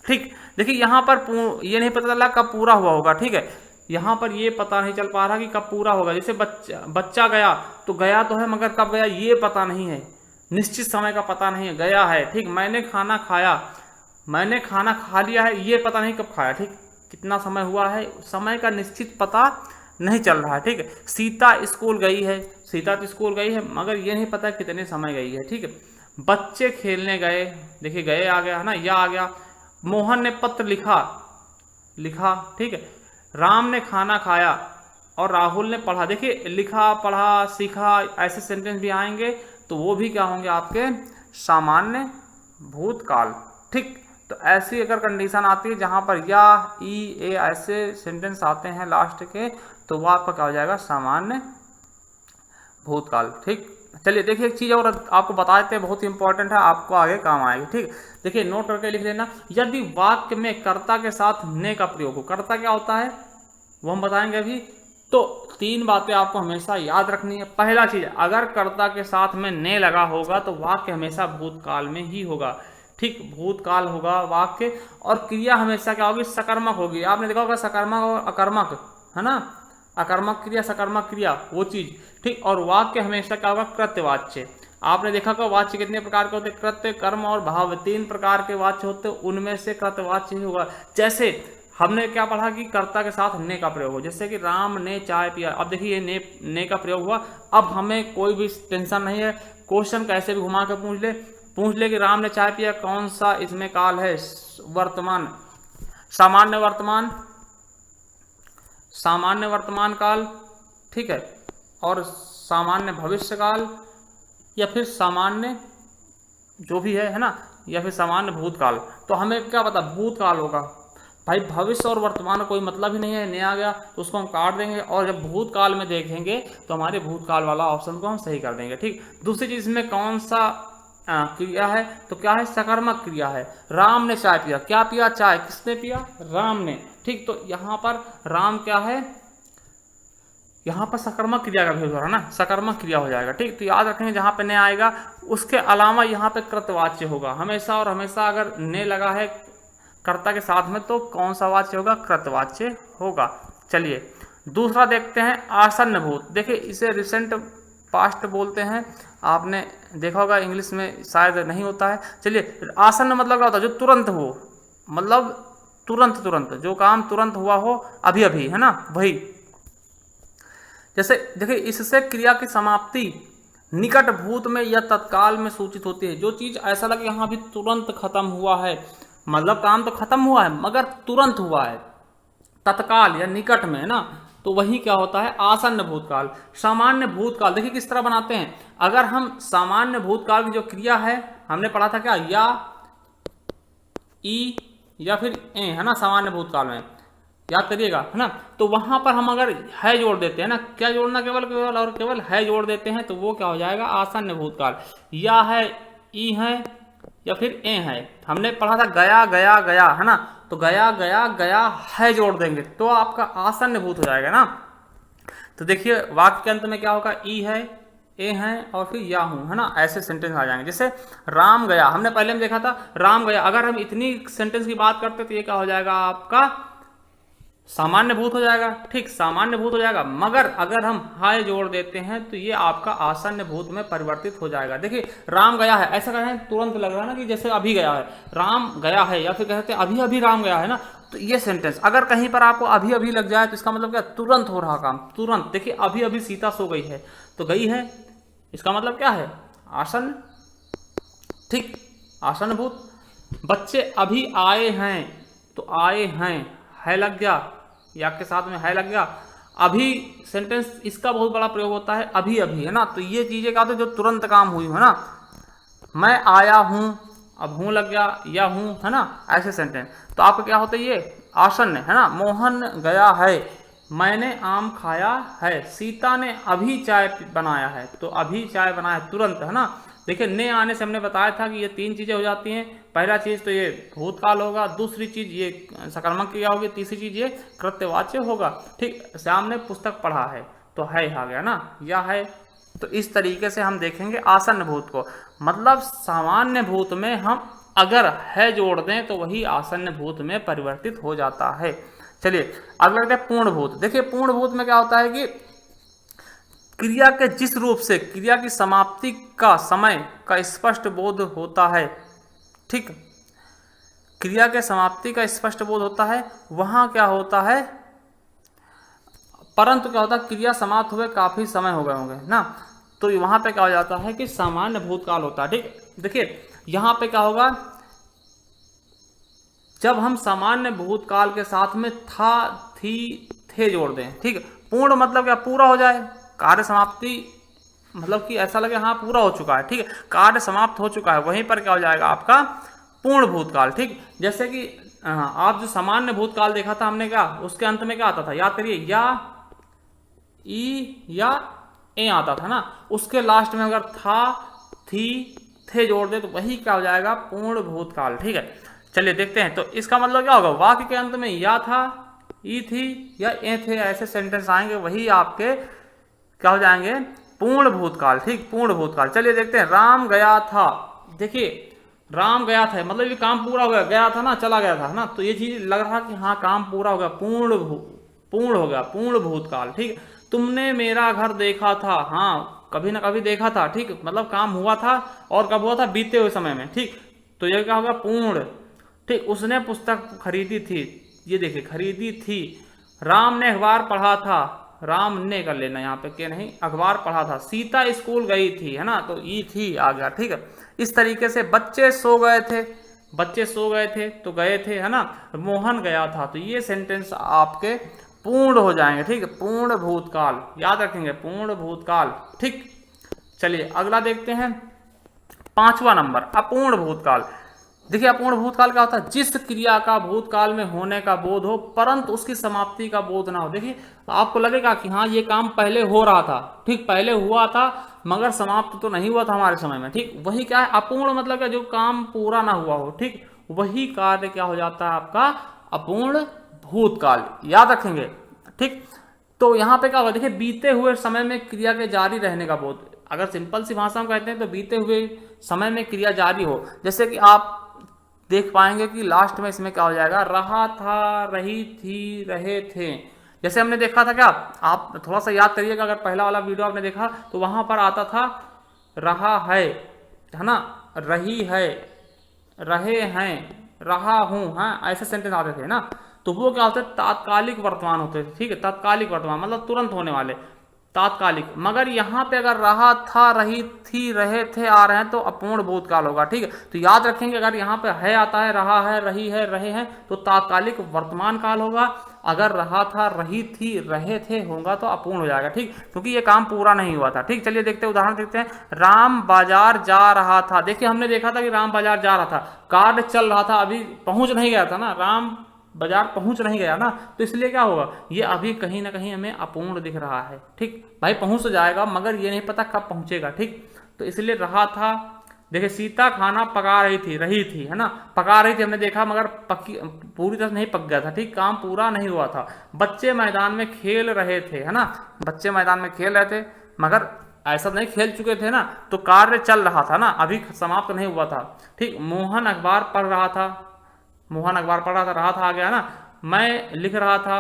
ठीक। देखिए यहाँ पर ये नहीं पता चला कब पूरा हुआ होगा, ठीक है। यहाँ पर ये पता नहीं चल पा रहा कि कब पूरा होगा। जैसे बच्चा गया, तो गया तो है मगर कब गया ये पता नहीं है, निश्चित समय का पता नहीं है, गया है, ठीक। मैंने खाना खाया, मैंने खाना खा लिया है, ये पता नहीं कब खाया, ठीक, कितना समय हुआ है, समय का निश्चित पता नहीं चल रहा है, ठीक है। सीता स्कूल गई है, सीता तो स्कूल गई है मगर ये नहीं पता कितने समय गई है, ठीक है। बच्चे खेलने गए, देखिए गए आ गया है ना, या आ गया। मोहन ने पत्र लिखा, ठीक है। राम ने खाना खाया और राहुल ने पढ़ा। देखिए लिखा, पढ़ा, सीखा, ऐसे सेंटेंस भी आएंगे तो वो भी क्या होंगे आपके सामान्य भूतकाल, ठीक। तो ऐसी अगर कंडीशन आती है जहां पर या, ई, ए ऐसे सेंटेंस आते हैं लास्ट के, तो वो आपका क्या हो जाएगा, सामान्य भूतकाल, ठीक। चलिए देखिए, एक चीज़ और आपको बता देते हैं, बहुत ही इंपॉर्टेंट है, आपको आगे काम आएगी, ठीक। देखिए नोट करके लिख लेना। यदि वाक्य में कर्ता के साथ ने का प्रयोग हो, कर्ता क्या होता है वो हम बताएंगे अभी। तो 3 बातें आपको हमेशा याद रखनी है। पहला चीज, अगर कर्ता के साथ में ने लगा होगा तो वाक्य हमेशा भूतकाल में ही होगा, ठीक, भूतकाल होगा वाक्य। और क्रिया हमेशा क्या होगी, सकर्मक होगी। आपने देखा होगा सकर्मक और अकर्मक, है ना, अकर्मक क्रिया, सकर्मक क्रिया, वो चीज, ठीक। और वाक्य हमेशा क्या होगा, कृत्यवाच्य। आपने देखा होगा वाच्य कितने प्रकार के होते हैं, कृत्य, कर्म और भाव, 3 प्रकार के वाच्य होते हैं, उनमें से कृत्यवाच्य ही होगा। जैसे हमने क्या पढ़ा कि कर्ता के साथ ने का प्रयोग हो, जैसे कि राम ने चाय पिया। अब देखिए ने का प्रयोग हुआ, अब हमें कोई भी टेंशन नहीं है, क्वेश्चन कैसे भी घुमा के पूछ ले कि राम ने चाय पिया, कौन सा इसमें काल है, वर्तमान, सामान्य वर्तमान, सामान्य वर्तमान काल, ठीक है, और सामान्य भविष्य काल, या फिर सामान्य जो भी है ना, या फिर सामान्य भूतकाल। तो हमें क्या पता, भूतकाल होगा। भाई भविष्य और वर्तमान का कोई मतलब ही नहीं है, नहीं आ गया तो उसको हम काट देंगे, और जब भूतकाल में देखेंगे तो हमारे भूतकाल वाला ऑप्शन को हम सही कर देंगे। ठीक, दूसरी चीज में कौन सा क्रिया है, तो क्या है, सकर्मक क्रिया है। राम ने चाय पिया, क्या पिया, चाय, किसने पिया, राम ने। ठीक, तो यहाँ पर राम क्या है, यहाँ पर सकर्मक क्रिया का भी हो रहा है ना, सकर्मक क्रिया हो जाएगा। ठीक, तो याद रखेंगे जहाँ पे ने आएगा उसके अलावा यहाँ पे कृतवाच्य होगा हमेशा, और हमेशा अगर ने लगा है कर्ता के साथ में तो कौन सा वाच्य होगा, कृतवाच्य होगा। चलिए दूसरा देखते हैं, आसन्न भूत। देखिए इसे रिसेंट पास्ट बोलते हैं, आपने देखा होगा, इंग्लिश में शायद नहीं होता है। चलिए आसन्न मतलब क्या होता है, जो तुरंत हो, मतलब तुरंत तुरंत जो काम तुरंत हुआ हो, अभी अभी, है ना, वही। जैसे देखिए इससे क्रिया की समाप्ति निकट भूत में या तत्काल में सूचित होती है। जो चीज ऐसा लगे यहाँ भी तुरंत खत्म हुआ है, मतलब काम तो खत्म हुआ है मगर तुरंत हुआ है, तत्काल या निकट में, है ना, तो वही क्या होता है, आसन्न भूतकाल। सामान्य भूतकाल देखिए किस तरह बनाते हैं। अगर हम सामान्य भूतकाल की जो क्रिया है, हमने पढ़ा था क्या, या, ई या फिर ए, है ना, सामान्य भूतकाल में, याद करिएगा, है ना। तो वहां पर हम अगर है जोड़ देते हैं ना, क्या जोड़ना, केवल केवल और केवल है जोड़ देते हैं, तो वो क्या हो जाएगा, आसन्न भूतकाल। या है, ई है या फिर ए है। हमने पढ़ा था गया गया गया, है ना, तो गया गया गया है जोड़ देंगे तो आपका आसन्न भूत हो जाएगा ना। तो देखिए वाक्य के अंत में क्या होगा, ई है, ए है और फिर या हूं, है ना, ऐसे सेंटेंस आ जाएंगे। जैसे राम गया, हमने पहले में देखा था राम गया, अगर हम इतनी सेंटेंस की बात करते तो ये क्या हो जाएगा, आपका सामान्य भूत हो जाएगा। ठीक, सामान्य भूत हो जाएगा, मगर अगर हम हाय जोड़ देते हैं तो ये आपका आसन्न भूत में परिवर्तित हो जाएगा। देखिए राम गया है, ऐसा कहें तुरंत लग रहा है ना कि जैसे अभी गया है, राम गया है, या फिर कहते हैं अभी अभी राम गया है ना, तो ये सेंटेंस अगर कहीं पर आपको अभी अभी लग जाए तो इसका मतलब क्या, तुरंत हो रहा काम, तुरंत। देखिए अभी अभी सीता सो गई है, तो गई है, इसका मतलब क्या है, आसन्न। ठीक, आसन्न भूत। बच्चे अभी आए हैं, तो आए हैं, है लग गया, या के साथ में है लग गया। अभी सेंटेंस इसका बहुत बड़ा प्रयोग होता है, अभी अभी, है ना, तो ये चीजें क्या होती है जो तुरंत काम हुई, है ना। मैं आया हूं, अब हूं लग गया, या हूं, है ना, ऐसे सेंटेंस। तो आपका क्या होता है, ये आसन्न है ना। मोहन गया है, मैंने आम खाया है, सीता ने अभी चाय बनाया है, तो अभी चाय बनाया तुरंत, है ना। देखिए ने आने से हमने बताया था कि ये तीन चीजें हो जाती हैं। पहला चीज तो ये भूतकाल होगा, दूसरी चीज ये सकर्मक क्रिया होगी, तीसरी चीज ये कृत्यवाच्य होगा। ठीक, श्याम ने पुस्तक पढ़ा है, तो है आ गया ना, या है। तो इस तरीके से हम देखेंगे आसन्न भूत को, मतलब सामान्य भूत में हम अगर है जोड़ दें तो वही आसन्न भूत में परिवर्तित हो जाता है। चलिए अगला देखते हैं पूर्ण भूत। देखिए पूर्ण भूत में क्या होता है कि क्रिया के जिस रूप से क्रिया की समाप्ति का समय का स्पष्ट बोध होता है, ठीक, क्रिया के समाप्ति का स्पष्ट बोध होता है, वहां क्या होता है, परंतु क्या होता है, क्रिया समाप्त हुए काफी समय हो गए होंगे ना, तो वहां पे क्या हो जाता है कि सामान्य भूतकाल होता है। ठीक, देखिए यहां पे क्या होगा, जब हम सामान्य भूतकाल के साथ में था, थी, थे जोड़ दें, ठीक, पूर्ण मतलब क्या, पूरा हो जाए, कार्य समाप्ति मतलब कि ऐसा लगे हाँ पूरा हो चुका है, ठीक है, कार्य समाप्त हो चुका है, वहीं पर क्या हो जाएगा आपका पूर्ण भूतकाल। ठीक, जैसे कि आप जो सामान्य भूतकाल देखा था हमने, क्या उसके अंत में क्या आता था, याद करिए, या, ई या ए आता था ना, उसके लास्ट में अगर था, थी, थे जोड़ दे तो वही क्या हो जाएगा, पूर्ण भूतकाल। ठीक है, चलिए देखते हैं। तो इसका मतलब क्या होगा, वाक्य के अंत में या था, ई थी या ए थे, ऐसे सेंटेंस आएंगे, वही आपके क्या हो जाएंगे, पूर्ण भूतकाल। ठीक, पूर्ण भूतकाल। चलिए देखते हैं, राम गया था। देखिए राम गया था मतलब ये काम पूरा हो गया, गया था ना, चला गया था ना, तो ये चीज लग रहा कि हाँ काम पूरा हो गया, पूर्ण हो गया, पूर्ण भूतकाल। ठीक, तुमने मेरा घर देखा था, हाँ कभी ना कभी देखा था, ठीक, मतलब काम हुआ था, और कब हुआ था, बीते हुए समय में। ठीक, तो ये क्या होगा, पूर्ण। ठीक, उसने पुस्तक खरीदी थी, ये देखिए खरीदी थी। राम ने अखबार पढ़ा था, राम ने कर लेना यहाँ पे, के नहीं, अखबार पढ़ा था। सीता स्कूल गई थी, है ना, तो ई थी आ गया। ठीक है, इस तरीके से बच्चे सो गए थे, बच्चे सो गए थे तो गए थे, है ना, मोहन गया था, तो ये सेंटेंस आपके पूर्ण हो जाएंगे। ठीक है, पूर्ण भूतकाल, याद रखेंगे पूर्ण भूतकाल। ठीक, चलिए अगला देखते हैं, 5वां नंबर, अपूर्ण भूतकाल। देखिए अपूर्ण भूतकाल क्या होता है, जिस क्रिया का भूतकाल में होने का बोध हो परंतु उसकी समाप्ति का बोध ना हो। देखिए आपको लगेगा कि हाँ ये काम पहले हो रहा था, ठीक, पहले हुआ था मगर समाप्त तो नहीं हुआ था हमारे समय में, ठीक, वही क्या है अपूर्ण, मतलब क्या, जो काम पूरा ना हुआ हो, ठीक, वही कार्य क्या हो जाता है आपका अपूर्ण भूतकाल, याद रखेंगे, ठीक। तो यहाँ पे क्या होगा, देखिए बीते हुए समय में क्रिया के जारी रहने का बोध, अगर सिंपल सी भाषा में कहते हैं तो बीते हुए समय में क्रिया जारी हो। जैसे कि आप देख पाएंगे कि लास्ट में इसमें क्या हो जाएगा, रहा था, रही थी, रहे थे। जैसे हमने देखा था क्या, आप थोड़ा सा याद करिएगा, अगर पहला वाला वीडियो आपने देखा तो वहां पर आता था रहा है ना, रही है, रहे हैं, रहा हूं, हाँ ऐसे सेंटेंस आते थे ना। तो वो क्या होते, तात्कालिक वर्तमान होते थे, ठीक है, तात्कालिक वर्तमान मतलब तुरंत होने वाले, तात्कालिक। मगर यहाँ पे अगर रहा था, रही थी, रहे थे आ रहे हैं तो अपूर्ण भूतकाल होगा, ठीक है। तो याद रखेंगे अगर यहाँ पे है आता है, रहा है, रही है, रहे हैं, तो तात्कालिक वर्तमान काल होगा। अगर रहा था, रही थी, रहे थे होगा तो अपूर्ण हो जाएगा, ठीक, क्योंकि ये काम पूरा नहीं हुआ था, ठीक। चलिए देखते हैं, उदाहरण देखते हैं। राम बाजार जा रहा था, देखिए हमने देखा था कि राम बाजार जा रहा था, कार्य चल रहा था, अभी पहुंच नहीं गया था ना, राम बाजार पहुंच नहीं गया ना, तो इसलिए क्या होगा, ये अभी कहीं ना कहीं हमें अपूर्ण दिख रहा है, ठीक। भाई पहुंच तो जाएगा मगर ये नहीं पता कब पहुंचेगा, ठीक। तो इसलिए रहा था। देखिए सीता खाना पका रही थी है ना, पका रही थी हमने देखा मगर पक्की पूरी तरह नहीं पक गया था, ठीक, काम पूरा नहीं हुआ था। बच्चे मैदान में खेल रहे थे, है ना, बच्चे मैदान में खेल रहे थे मगर ऐसा नहीं खेल चुके थे ना, तो कार्य चल रहा था ना, अभी समाप्त नहीं हुआ था, ठीक। मोहन अखबार पढ़ रहा था, मोहन अखबार पढ़ रहा था आ गया ना। मैं लिख रहा था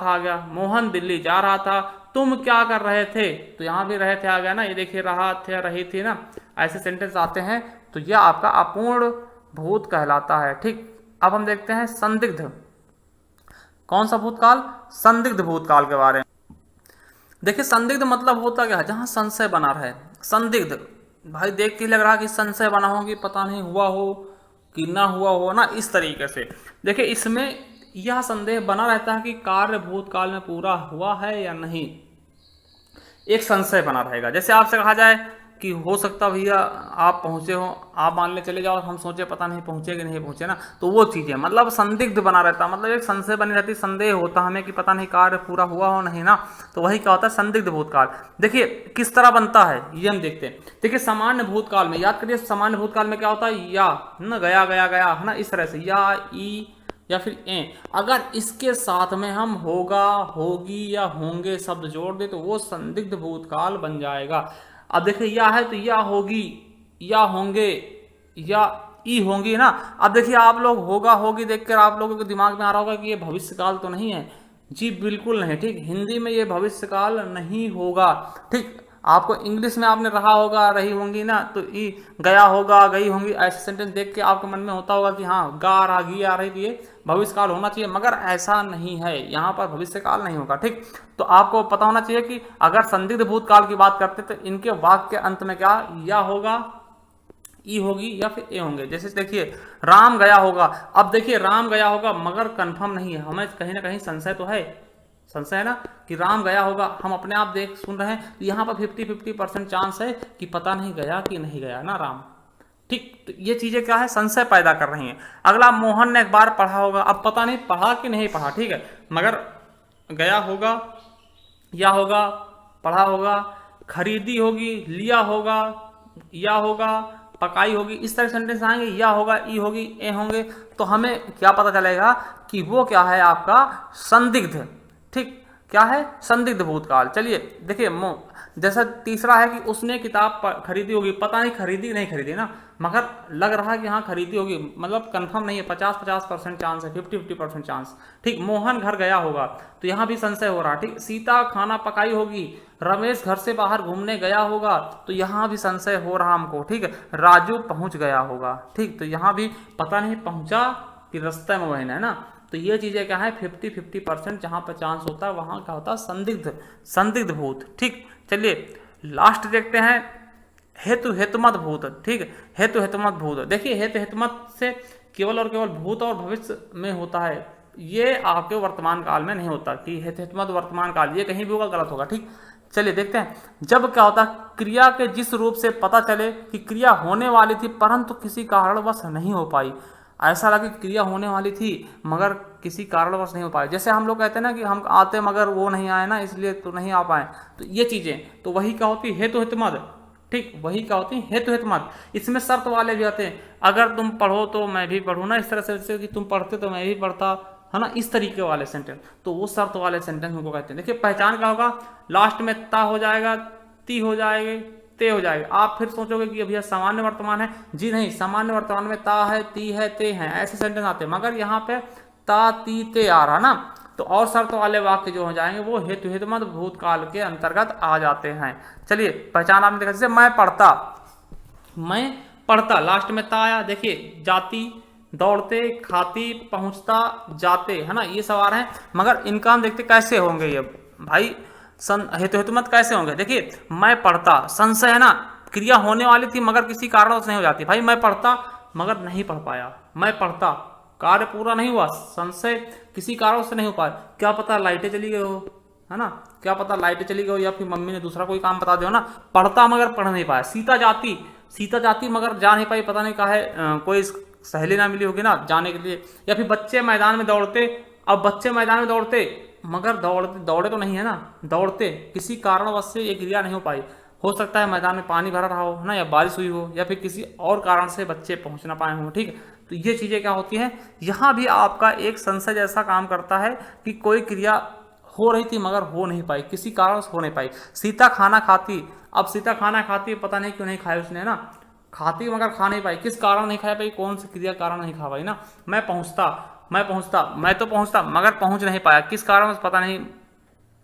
आ गया। मोहन दिल्ली जा रहा था, तुम क्या कर रहे थे, तो यहाँ भी रहे थे आ गया ना, ये देखिए रहा थे, रही थी ना, ऐसे सेंटेंस आते हैं, तो यह आपका अपूर्ण भूत कहलाता है, ठीक। अब हम देखते हैं संदिग्ध, कौन सा भूतकाल, संदिग्ध भूतकाल के बारे में। देखिए संदिग्ध मतलब होता क्या है, जहां संशय बना रहे, संदिग्ध, भाई देख के लग रहा कि संशय बना हो कि पता नहीं हुआ हो कि ना हुआ हो ना, इस तरीके से। देखिए इसमें यह संदेह बना रहता है कि कार्य भूतकाल में पूरा हुआ है या नहीं, एक संशय बना रहेगा। जैसे आपसे कहा जाए कि हो सकता भैया आप पहुंचे हो, आप मान ले चले जाओ और हम सोचे पता नहीं पहुंचे कि नहीं पहुंचे ना, तो वो चीज़ है, मतलब संदिग्ध बना रहता, मतलब एक संशय बनी रहती, संदेह होता हमें कि पता नहीं कार्य पूरा हुआ हो नहीं ना, तो वही क्या होता है संदिग्ध भूतकाल। देखिए किस तरह बनता है ये हम देखते हैं। देखिए सामान्य भूतकाल में, याद करिए सामान्य भूतकाल में क्या होता है, या ना, गया गया गया है ना, इस तरह से, या ई या फिर ए, अगर इसके साथ में हम होगा, होगी या होंगे शब्द जोड़ दे तो वो संदिग्ध भूतकाल बन जाएगा। अब देखिए या है तो या होगी, या होंगे, या ई होंगी ना। अब देखिए आप लोग होगा, होगी देखकर आप लोगों के दिमाग में आ रहा होगा कि ये भविष्यकाल तो नहीं है, जी बिल्कुल नहीं, ठीक, हिंदी में ये भविष्यकाल नहीं होगा, ठीक। आपको इंग्लिश में आपने रहा होगा, रही होंगी ना, तो ई गया होगा, गई होंगी, ऐसे सेंटेंस देख के आपके मन में होता होगा कि हाँ गा रहा, गी आ रही थी, ये भविष्यकाल होना चाहिए, मगर ऐसा नहीं है, यहाँ पर भविष्यकाल नहीं होगा, ठीक। तो आपको पता होना चाहिए कि अगर संदिग्ध भूतकाल की बात करते तो इनके वाक्य के अंत में क्या या होगा, ई होगी या फिर ए होंगे। जैसे देखिए राम गया होगा, अब देखिए राम गया होगा मगर कंफर्म नहीं है, हमें कहीं ना कहीं संशय तो है, संशय है ना कि राम गया होगा, हम अपने आप देख सुन रहे हैं, तो यहाँ पर 50-50% चांस है कि पता नहीं गया कि नहीं गया ना राम, ठीक। तो ये चीजें क्या है, संशय पैदा कर रही हैं। अगला मोहन ने एक बार पढ़ा होगा, अब पता नहीं पढ़ा कि नहीं पढ़ा, ठीक है, मगर गया होगा, या होगा, पढ़ा होगा, खरीदी होगी, लिया होगा, या होगा, पकाई होगी, इस तरह सेंटेंस आएंगे, या होगा, ई होगी, ए होंगे, तो हमें क्या पता चलेगा कि वो क्या है आपका संदिग्ध, ठीक, क्या है संदिग्ध भूतकाल। चलिए देखिए जैसा तीसरा है कि उसने किताब खरीदी होगी, पता नहीं खरीदी नहीं खरीदी ना, मगर लग रहा है कि हाँ खरीदी होगी, मतलब कंफर्म नहीं है, 50-50% चांस है, 50-50% चांस, ठीक। मोहन घर गया होगा, तो यहाँ भी संशय हो रहा है, ठीक। सीता खाना पकाई होगी, रमेश घर से बाहर घूमने गया होगा, तो यहाँ भी संशय हो रहा हमको, ठीक है। राजू पहुंच गया होगा, ठीक, तो यहाँ भी पता नहीं पहुंचा कि रास्ते में वही है ना, तो ये चीजें क्या है 50-50% जहां पर चांस होता है वहां क्या होता है संदिग्ध भूत, ठीक। चलिए लास्ट देखते हैं हेतु हेतुमत भूत, ठीक। हेतु हेतुमत भूत, देखिए हेतु हेतुमत से केवल और केवल भूत और भविष्य में होता है, ये आपके वर्तमान काल में नहीं होता कि हेतु हेतुमत वर्तमान काल, ये कहीं भी होगा गलत होगा, ठीक। चलिए देखते हैं। जब क्या होता है, क्रिया के जिस रूप से पता चले कि क्रिया होने वाली थी परंतु किसी कारणवश नहीं हो पाई, ऐसा लगे क्रिया होने वाली थी मगर किसी कारणवश नहीं हो पाई। जैसे हम लोग कहते हैं ना कि हम आते मगर वो नहीं आए ना, इसलिए तो नहीं आ पाए। तो ये चीजें तो वही क्या होती है, हेतु हितमद। ठीक, वही क्या होती है, हेतु हितमद। इसमें शर्त वाले भी आते हैं, अगर तुम पढ़ो तो मैं भी पढ़ूँ ना, इस तरह से कि तुम पढ़ते तो मैं भी पढ़ता, है ना, इस तरीके वाले सेंटेंस। तो वो शर्त वाले सेंटेंस उनको कहते हैं। देखिए पहचान क्या होगा, लास्ट में ता हो जाएगा, ती हो जाएगी, ते हो जाएगा। आप फिर सोचोगे कि भैया सामान्य वर्तमान है, जी नहीं, सामान्य वर्तमान में ता है, ती है, ते है, ऐसे सेंटेंस आते हैं। मगर यहाँ पे ता ती ते आ रहा ना, तो और शर्त वाले वाक्य जो हो जाएंगे वो हेतु हितमद भूतकाल के अंतर्गत आ जाते हैं। चलिए पहचान आपने देखा, जैसे मैं पढ़ता, मैं पढ़ता, लास्ट में ता आया। देखिए जाती, दौड़ते, खाती, पहुंचता, जाते, है ना, ये सवाल है। मगर इनका हम देखते कैसे होंगे ये भाई, हेतु हितमत कैसे होंगे। देखिए मैं पढ़ता, संशय है ना, क्रिया होने वाली थी मगर किसी कारण से नहीं हो जाती। भाई मैं पढ़ता मगर नहीं पढ़ पाया, मैं पढ़ता, कार्य पूरा नहीं हुआ, संशय किसी कारण से नहीं हो पाया। क्या पता लाइटें चली गई हो, है ना, क्या पता लाइटें चली गई हो, या फिर मम्मी ने दूसरा कोई काम बता दिया ना। पढ़ता मगर पढ़ नहीं पाया। सीता जाती, सीता जाती मगर जा नहीं पाई, पता नहीं कहा है, कोई सहेली ना मिली होगी ना जाने के लिए। या फिर बच्चे मैदान में दौड़ते, अब बच्चे मैदान में दौड़ते मगर दौड़े तो नहीं है ना, दौड़ते किसी कारणवश से ये क्रिया नहीं हो पाई। हो सकता है मैदान में पानी भरा रहा हो, है ना, या बारिश हुई हो, या फिर किसी और कारण से बच्चे पहुंच ना पाए हों। ठीक है, तो ये चीजें क्या होती हैं, यहाँ भी आपका एक संशय जैसा काम करता है कि कोई क्रिया हो रही थी मगर हो नहीं पाई, किसी कारण से हो नहीं पाई। सीता खाना खाती, अब सीता खाना खाती, पता नहीं क्यों नहीं खाया उसने, है ना, खाती मगर खा नहीं पाई, किस कारण नहीं खाया पाई, कौन सी क्रिया कारण नहीं खा पाई ना। मैं पहुंचता, मैं तो पहुंचता मगर पहुंच नहीं पाया, किस कारण से पता नहीं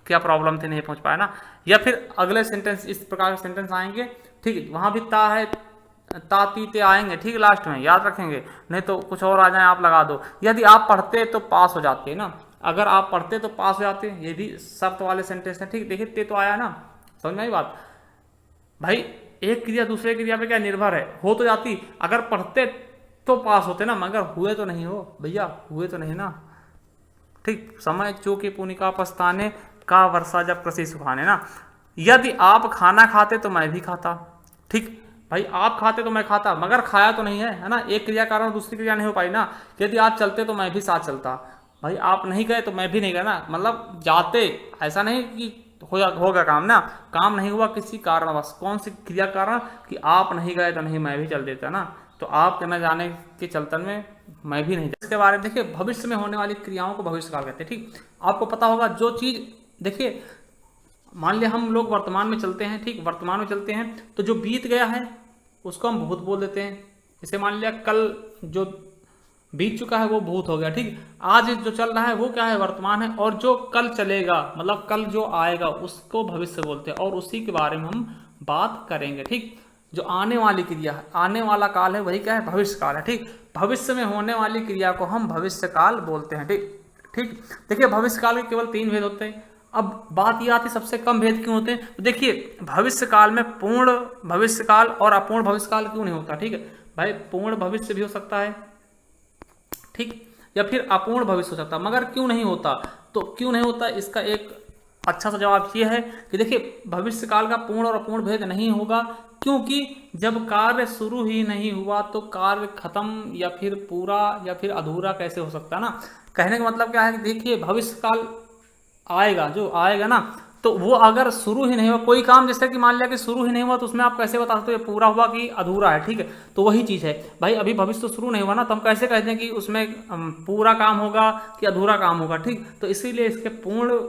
क्या प्रॉब्लम थी, नहीं पहुंच पाया ना। या फिर अगले सेंटेंस इस प्रकार के सेंटेंस आएंगे। ठीक है, वहां भी ता है, ता ती ते आएंगे, ठीक, लास्ट में याद रखेंगे, नहीं तो कुछ और आ जाए आप लगा दो। यदि आप पढ़ते तो पास हो जाते हैं ना, अगर आप पढ़ते तो पास हो जाते हैं, ये भी शर्त वाले सेंटेंस है। ठीक, देखिए ते तो आया ना, समझ में आई बात। भाई एक क्रिया दूसरे क्रिया पे क्या निर्भर है, हो तो जाती, अगर पढ़ते तो पास होते ना, मगर हुए तो नहीं हो भैया, हुए तो नहीं ना। ठीक, समय चूके पुनिका पछताने का वर्षा जब कृषि सुखाने ना। यदि आप खाना खाते तो मैं भी खाता। ठीक, भाई आप खाते तो मैं खाता, मगर खाया तो नहीं है ना, एक क्रिया कारण दूसरी क्रिया नहीं हो पाई ना। यदि आप चलते तो मैं भी साथ चलता, भाई आप नहीं गए तो मैं भी नहीं गया ना, मतलब जाते, ऐसा नहीं कि होगा काम ना, काम नहीं हुआ किसी कारणवश, कौन सी क्रिया कारण, कि आप नहीं गए तो नहीं मैं भी चल देता ना, तो आप न जाने के चलतन में मैं भी नहीं। इसके बारे में देखिए, भविष्य में होने वाली क्रियाओं को भविष्यकाल कहते हैं। ठीक, आपको पता होगा जो चीज, देखिए मान लिया हम लोग वर्तमान में चलते हैं, ठीक, वर्तमान में चलते हैं तो जो बीत गया है उसको हम भूत बोल देते हैं। जैसे मान लिया कल जो बीत चुका है वो भूत हो गया। ठीक, आज जो चल रहा है वो क्या है, वर्तमान है, और जो कल चलेगा मतलब कल जो आएगा उसको भविष्य बोलते हैं, और उसी के बारे में हम बात करेंगे। ठीक, जो आने वाली क्रिया है, आने वाला काल है, वही क्या है, भविष्य काल है। ठीक, भविष्य में होने वाली क्रिया को हम भविष्य काल बोलते हैं। ठीक ठीक, देखिए भविष्य काल के केवल 3 भेद होते हैं। अब बात यह आती सबसे कम भेद क्यों होते हैं, तो देखिए भविष्य काल में पूर्ण भविष्य काल और अपूर्ण भविष्य काल क्यों नहीं होता। ठीक है भाई, पूर्ण भविष्य भी हो सकता है, ठीक, या फिर अपूर्ण भविष्य हो सकता है, मगर क्यों नहीं होता, तो क्यों नहीं होता इसका एक अच्छा सा जवाब ये है कि देखिए भविष्य काल का पूर्ण और अपूर्ण भेद नहीं होगा, क्योंकि जब कार्य शुरू ही नहीं हुआ तो कार्य खत्म या फिर पूरा या फिर अधूरा कैसे हो सकता है ना। कहने का मतलब क्या है कि देखिए भविष्य काल आएगा, जो आएगा ना, तो वो अगर शुरू ही नहीं हुआ कोई काम, जैसे कि मान लिया कि शुरू ही नहीं हुआ, तो उसमें आप कैसे बता सकते हो ये पूरा हुआ कि अधूरा है। ठीक है, तो वही चीज़ है भाई, अभी भविष्य तो शुरू नहीं हुआ ना, तो हम कैसे कहते हैं कि उसमें पूरा काम होगा कि अधूरा काम होगा। ठीक, तो इसीलिए इसके पूर्ण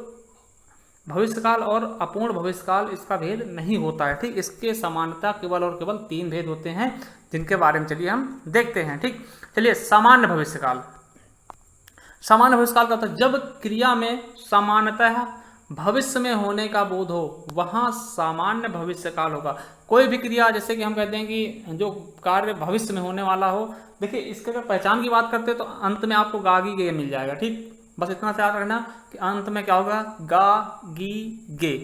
भविष्यकाल और अपूर्ण भविष्यकाल इसका भेद नहीं होता है। ठीक, इसके समानता केवल और केवल 3 भेद होते हैं, जिनके बारे में चलिए हम देखते हैं। ठीक, चलिए सामान्य भविष्यकाल। सामान्य भविष्यकाल का होता है जब क्रिया में सामान्यतः भविष्य में होने का बोध हो, वहां सामान्य भविष्यकाल होगा। कोई भी क्रिया, जैसे कि हम कहते हैं कि जो कार्य भविष्य में होने वाला हो, देखिए इसके अगर पहचान की बात करते हैं तो अंत में आपको गा गी गे मिल जाएगा। ठीक, बस इतना से याद रखना कि अंत में क्या होगा, गा गी गे।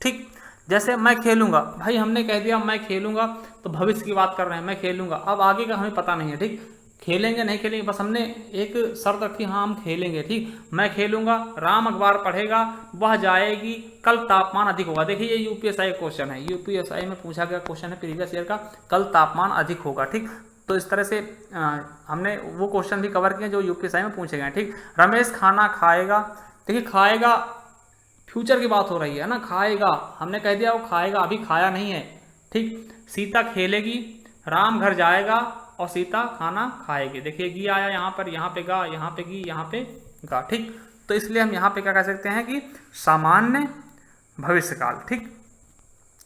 ठीक, जैसे मैं खेलूंगा, भाई हमने कह दिया मैं खेलूंगा, तो भविष्य की बात कर रहे हैं, मैं खेलूंगा, अब आगे का हमें पता नहीं है। ठीक, खेलेंगे नहीं खेलेंगे, बस हमने एक शर्त रखी, हाँ हम खेलेंगे, ठीक। मैं खेलूंगा, राम अखबार पढ़ेगा, वह जाएगी, कल तापमान अधिक होगा। देखिए ये यूपीएसआई क्वेश्चन है, यूपीएसआई में पूछा गया क्वेश्चन है प्रीवियस ईयर का, कल तापमान अधिक होगा, ठीक। तो इस तरह से हमने वो क्वेश्चन भी कवर किए जो यूपीएसआई में पूछे गए, ठीक। रमेश खाना खाएगा, देखिए खाएगा फ्यूचर की बात हो रही है ना, खाएगा, हमने कह दिया वो खाएगा, अभी खाया नहीं है, ठीक। सीता खेलेगी, राम घर जाएगा और सीता खाना खाएगी। देखिए गी आया यहाँ पर, यहाँ पे गा, यहाँ पे गी, यहाँ पे गा, ठीक। तो इसलिए हम यहाँ पे क्या कह सकते हैं कि सामान्य भविष्यकाल, ठीक।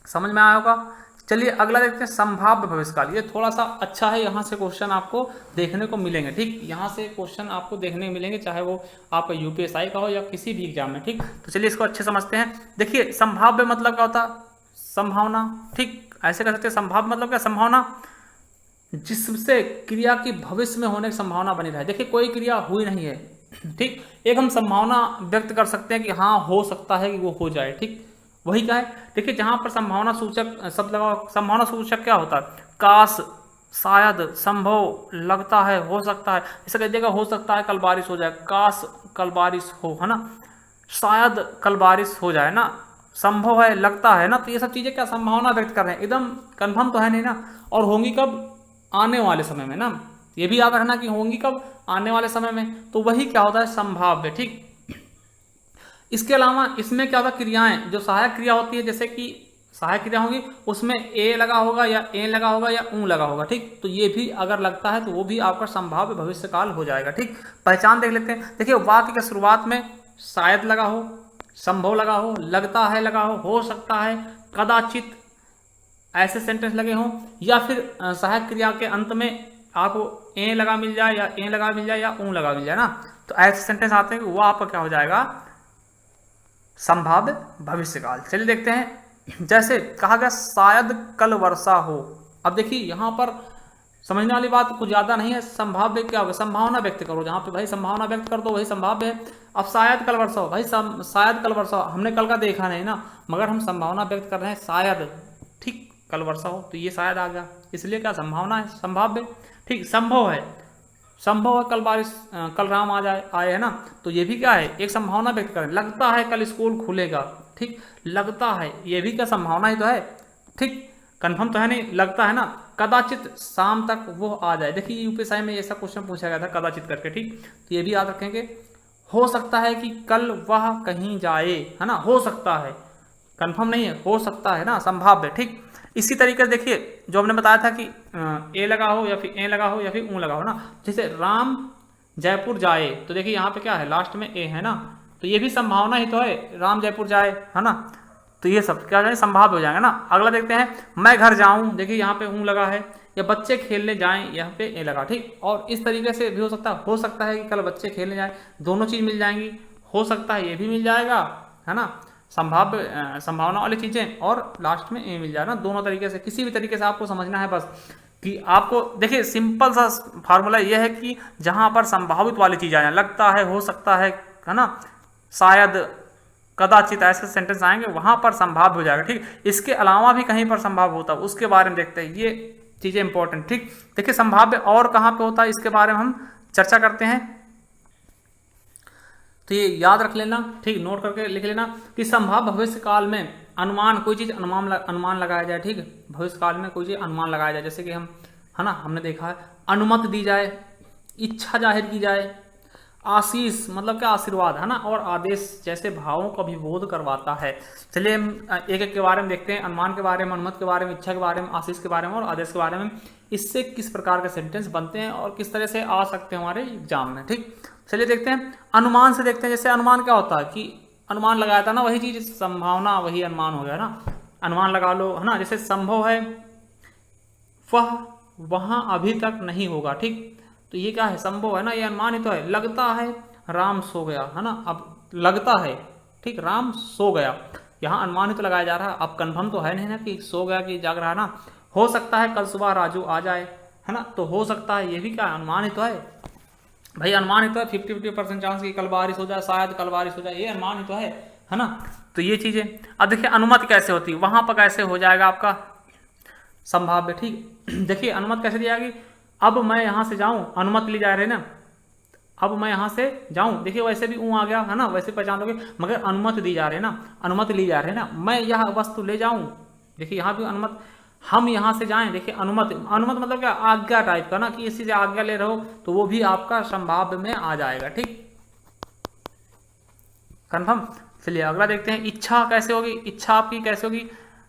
समझ में आया होगा। चलिए अगला देखते हैं संभाव्य भविष्यकाल। ये थोड़ा सा अच्छा है, यहाँ से क्वेश्चन आपको देखने को मिलेंगे, ठीक। यहाँ से क्वेश्चन आपको देखने को मिलेंगे, चाहे वो आप यूपीएसआई का हो या किसी भी एग्जाम में, ठीक। तो चलिए इसको अच्छे समझते हैं। देखिए संभाव्य मतलब क्या होता है, संभावना, ठीक। ऐसे कह सकते हैं संभाव्य मतलब क्या, संभावना जिससे क्रिया की भविष्य में होने की संभावना बनी रहे। देखिए कोई क्रिया हुई नहीं है, ठीक, एक हम संभावना व्यक्त कर सकते हैं कि हाँ हो सकता है कि वो हो जाए, ठीक। वही क्या है, देखिए जहां पर संभावना सूचक शब्द लगा, संभावना सूचक क्या होता है, काश, शायद, संभव, लगता है, हो सकता है। ऐसा कह देगा हो सकता है कल बारिश हो जाए, काश कल बारिश हो, है ना, शायद कल बारिश हो जाए ना, संभव है, लगता है ना। तो ये सब चीजें क्या संभावना व्यक्त कर रहे हैं, एकदम कंफर्म तो है नहीं ना। और होंगी कब, आने वाले समय में ना, ये भी याद रखना कि होंगी कब, आने वाले समय में। तो वही क्या होता है, संभाव्य, ठीक। इसके अलावा इसमें क्या होता है, क्रियाएं जो सहायक क्रिया होती है, जैसे कि सहायक क्रिया होगी उसमें ए लगा होगा या ए लगा होगा या ऊ लगा होगा, ठीक। तो ये भी अगर लगता है तो वो भी आपका संभाव्य भविष्यकाल हो जाएगा, ठीक। पहचान देख लेते हैं। देखिए वाक्य के शुरुआत में शायद लगा हो, संभव लगा हो, लगता है लगा हो सकता है, कदाचित, ऐसे सेंटेंस लगे हों, या फिर सहायक क्रिया के अंत में आपको ए लगा मिल जाए या ए लगा मिल जाए या ऊ लगा मिल जाए ना, तो ऐसे सेंटेंस आते हैं कि वो आपका क्या हो जाएगा, संभाव्य भविष्यकाल। चलिए देखते हैं, जैसे कहा गया शायद कल वर्षा हो। अब देखिए यहाँ पर समझने वाली बात कुछ ज्यादा नहीं है, संभाव्य क्या होगा, संभावना व्यक्त करो, जहाँ पे भाई संभावना व्यक्त कर दो वही संभाव्य है। अब शायद कल वर्षा हो, भाई शायद कल वर्षा हो, हमने कल का देखा नहीं ना, मगर हम संभावना व्यक्त कर रहे हैं शायद, ठीक, कल वर्षा हो, तो ये शायद आ गया, इसलिए क्या संभावना है, संभाव्य, ठीक। संभव है, संभव है कल बारिश, कल राम आ जाए, आए, है ना, तो ये भी क्या है, एक संभावना व्यक्त करें। लगता है कल स्कूल खुलेगा, ठीक, लगता है, ये भी क्या संभावना ही तो है, ठीक, कंफर्म तो है नहीं, लगता है ना। कदाचित शाम तक वो आ जाए। देखिए यूपीएसआई में ऐसा क्वेश्चन पूछा गया था कदाचित करके, ठीक। तो ये भी याद रखेंगे। हो सकता है कि कल वह कहीं जाए, है ना, हो सकता है, कंफर्म नहीं है, हो सकता है ना, संभाव्य, ठीक। इसी तरीके से देखिए जो हमने बताया था कि ए लगा हो या फिर ए लगा हो या फिर ऊ लगा हो ना, जैसे राम जयपुर जाए, तो देखिए यहाँ पे क्या है, लास्ट में ए है ना, तो ये भी संभावना ही तो है, राम जयपुर जाए, है ना, तो ये सब क्या जाए संभाव्य हो जाएगा ना। अगला देखते हैं, मैं घर जाऊं, देखिए यहाँ पे ऊ लगा है, या बच्चे खेलने जाएं, यहाँ पे ए लगा, ठीक। और इस तरीके से भी हो सकता है कि कल बच्चे खेलने जाए, दोनों चीज मिल जाएंगी, हो सकता है ये भी मिल जाएगा, है ना, संभाव्य संभावना वाली चीजें, और लास्ट में ए मिल जाए ना। दोनों तरीके से, किसी भी तरीके से आपको समझना है बस, कि आपको देखिए सिंपल सा फार्मूला यह है कि जहां पर संभावित वाली चीज आ जाए, लगता है, हो सकता है ना, शायद, कदाचित, ऐसे सेंटेंस आएंगे वहां पर संभाव्य हो जाएगा, ठीक। इसके अलावा भी कहीं पर संभाव्य होता है, उसके बारे में देखते हैं, ये चीजें इंपॉर्टेंट, ठीक। देखिए संभाव्य और कहां पे होता है, इसके बारे में हम चर्चा करते हैं। तो ये याद रख लेना, ठीक, नोट करके लिख लेना कि संभाव्य भविष्य काल में अनुमान, कोई चीज अनुमान लगाया जाए, ठीक। भविष्य काल में कोई चीज अनुमान लगाया जाए, जैसे कि हम, है ना, हमने देखा है, अनुमति दी जाए, इच्छा जाहिर की जाए, आशीष मतलब क्या, आशीर्वाद, है ना, और आदेश जैसे भावों को अभिबोध करवाता है। चलिए हम एक एक के बारे में देखते हैं, अनुमान के बारे में, अनुमति के बारे में, इच्छा के बारे में, आशीष के बारे में और आदेश के बारे में, इससे किस प्रकार के सेंटेंस बनते हैं और किस तरह से आ सकते हैं हमारे एग्जाम में, ठीक। चलिए देखते हैं, अनुमान से देखते हैं। जैसे अनुमान क्या होता है कि अनुमान लगाया था ना, वही चीज संभावना, वही अनुमान हो गया ना, अनुमान लगा लो, है ना। जैसे संभव है वह वहां अभी तक नहीं होगा, ठीक, तो ये क्या है, संभव है ना, ये अनुमान ही तो है। लगता है राम सो गया, है ना, अब लगता है, ठीक, राम सो गया, यहाँ अनुमान ही तो लगाया जा रहा है, अब कंफर्म तो है नहीं ना कि सो गया कि जाग रहा है ना। हो सकता है कल सुबह राजू आ जाए, है ना, तो हो सकता है, ये भी क्या अनुमान ही तो है भाई, अनुमान ही तो है। 50-50% चांस की कल बारिश हो जाए, शायद कल बारिश हो जाए, ये अनुमान ही तो है ना। तो ये चीजें, अब देखिए अनुमति कैसे होती है, वहां पर कैसे हो जाएगा आपका संभाव्य, ठीक। देखिए अनुमति कैसे दी जाएगी, अब मैं यहाँ से जाऊँ, अनुमति ली जा रही है ना, अब मैं यहाँ से जाऊँ, देखिए वैसे भी आ गया है ना, वैसे पहचान लोगे, मगर अनुमति दी जा रही है ना, अनुमति ली जा रही है ना, मैं यह वस्तु ले जाऊँ, देखिए यहाँ भी अनुमति, हम यहाँ से जाएं, देखिए अनुमति, अनुमति मतलब क्या, आज्ञा टाइप का ना, कि इसी से आज्ञा ले रहे हो, तो वो भी आपका संभाव्य में आ जाएगा। ठीक, कन्फर्म। चलिए अगला देखते हैं, इच्छा कैसे होगी, इच्छा आपकी कैसे होगी।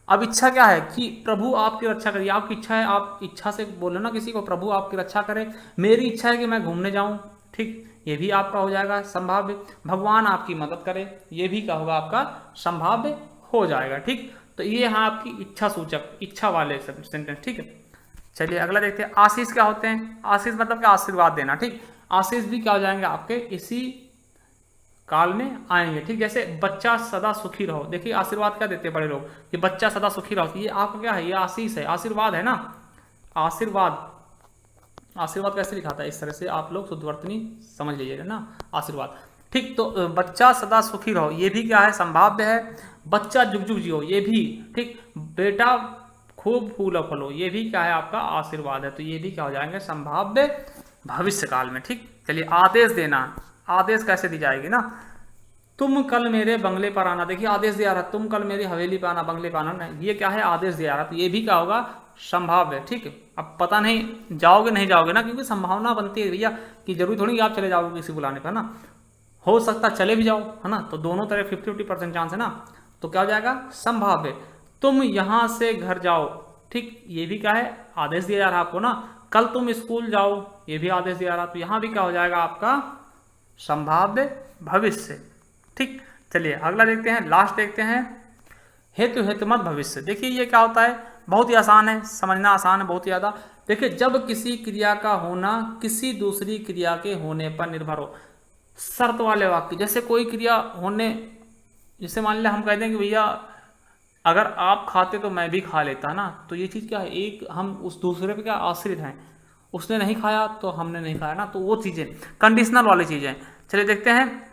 अब इच्छा क्या है कि प्रभु आपकी रक्षा करिए, आपकी इच्छा है, आप इच्छा से बोले ना किसी को, प्रभु आपकी रक्षा करे, मेरी इच्छा है कि मैं घूमने जाऊं, ठीक, ये भी आपका हो जाएगा संभाव्य। भगवान आपकी मदद करे, ये भी क्या होगा आपका संभाव्य हो जाएगा। ठीक, तो ये यहाँ आपकी इच्छा सूचक, इच्छा वाले सेंटेंस। ठीक है, चलिए अगला देखते हैं, आशीष क्या होते हैं। आशीष मतलब क्या, आशीर्वाद देना। ठीक, आशीष भी क्या हो जाएंगे आपके इसी काल में आएंगे। ठीक, जैसे बच्चा सदा सुखी रहो, देखिए आशीर्वाद क्या देते हैं बड़े लोग, कि बच्चा सदा सुखी रहो, ये आपका क्या है, ये आशीष है, आशीर्वाद है ना, आशीर्वाद। आशीर्वाद कैसे लिखा था, इस तरह से आप लोग शुद्धवर्तनी समझ लीजिएगा ना, आशीर्वाद। ठीक, तो बच्चा सदा सुखी रहो, ये भी क्या है, संभाव्य है। बच्चा जुग जुग जियो, ये भी ठीक। बेटा खूब फूलो फलो, ये भी क्या है आपका आशीर्वाद है, तो ये भी क्या हो जाएंगे संभाव्य भविष्य काल में। ठीक, चलिए आदेश देना, आदेश कैसे दी जाएगी ना, तुम कल मेरे बंगले पर आना, देखिए आदेश दिया रहा, तुम कल मेरी हवेली पर आना, बंगले पर आना, ये क्या है आदेश दिया रहा, तो ये भी क्या होगा संभाव्य। ठीक है, अब पता नहीं जाओगे नहीं जाओगे ना, क्योंकि संभावना बनती है भैया, कि जरूरी थोड़ी आप चले जाओगे किसी बुलाने पर ना, हो सकता चले भी जाओ, है ना, तो दोनों तरह 50-50% चांस है ना, तो क्या हो जाएगा संभाव्य। तुम यहाँ से घर जाओ, ठीक, ये भी क्या है आदेश दिया जा रहा आपको ना, कल तुम स्कूल जाओ, ये भी आदेश दिया रहा, तो यहाँ भी क्या हो जाएगा आपका संभाव्य भविष्य। ठीक, चलिए अगला देखते हैं, लास्ट देखते हैं, हेतु हेतुमत भविष्य। देखिए ये क्या होता है, बहुत ही आसान है, समझना आसान है बहुत ही ज़्यादा। देखिए जब किसी क्रिया का होना किसी दूसरी क्रिया के होने पर निर्भर हो, शर्त वाले वाक्य, जैसे कोई क्रिया होने, जैसे मान लिया हम कहते हैं कि भैया अगर आप खाते तो मैं भी खा लेता ना, तो ये चीज़ क्या है, एक हम उस दूसरे पे क्या आश्रित हैं, उसने नहीं खाया तो हमने नहीं खाया ना, तो वो चीज़ें कंडीशनल वाली चीज़ें। चलिए देखते हैं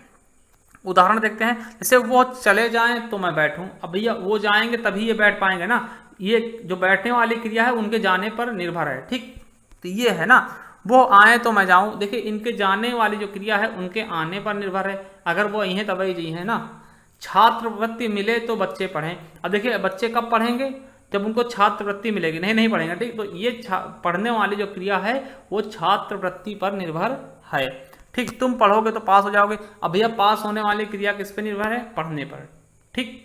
उदाहरण देखते हैं, जैसे वो चले जाएं तो मैं बैठूं, अब भैया वो जाएंगे तभी ये बैठ पाएंगे ना, ये जो बैठने वाली क्रिया है उनके जाने पर निर्भर है। ठीक, तो ये है ना, वो आए तो मैं जाऊं, देखिए इनके जाने वाली जो क्रिया है उनके आने पर निर्भर है, अगर वो यहीं तभी जी है ना। छात्रवृत्ति मिले तो बच्चे पढ़ें, अब देखिए बच्चे कब पढ़ेंगे, जब उनको छात्रवृत्ति मिलेगी, नहीं पढ़ेंगे। ठीक, तो ये पढ़ने वाली जो क्रिया है वो छात्रवृत्ति पर निर्भर है। ठीक, तुम पढ़ोगे तो पास हो जाओगे, अब भैया पास होने वाली क्रिया किस पे निर्भर है, पढ़ने पर। ठीक,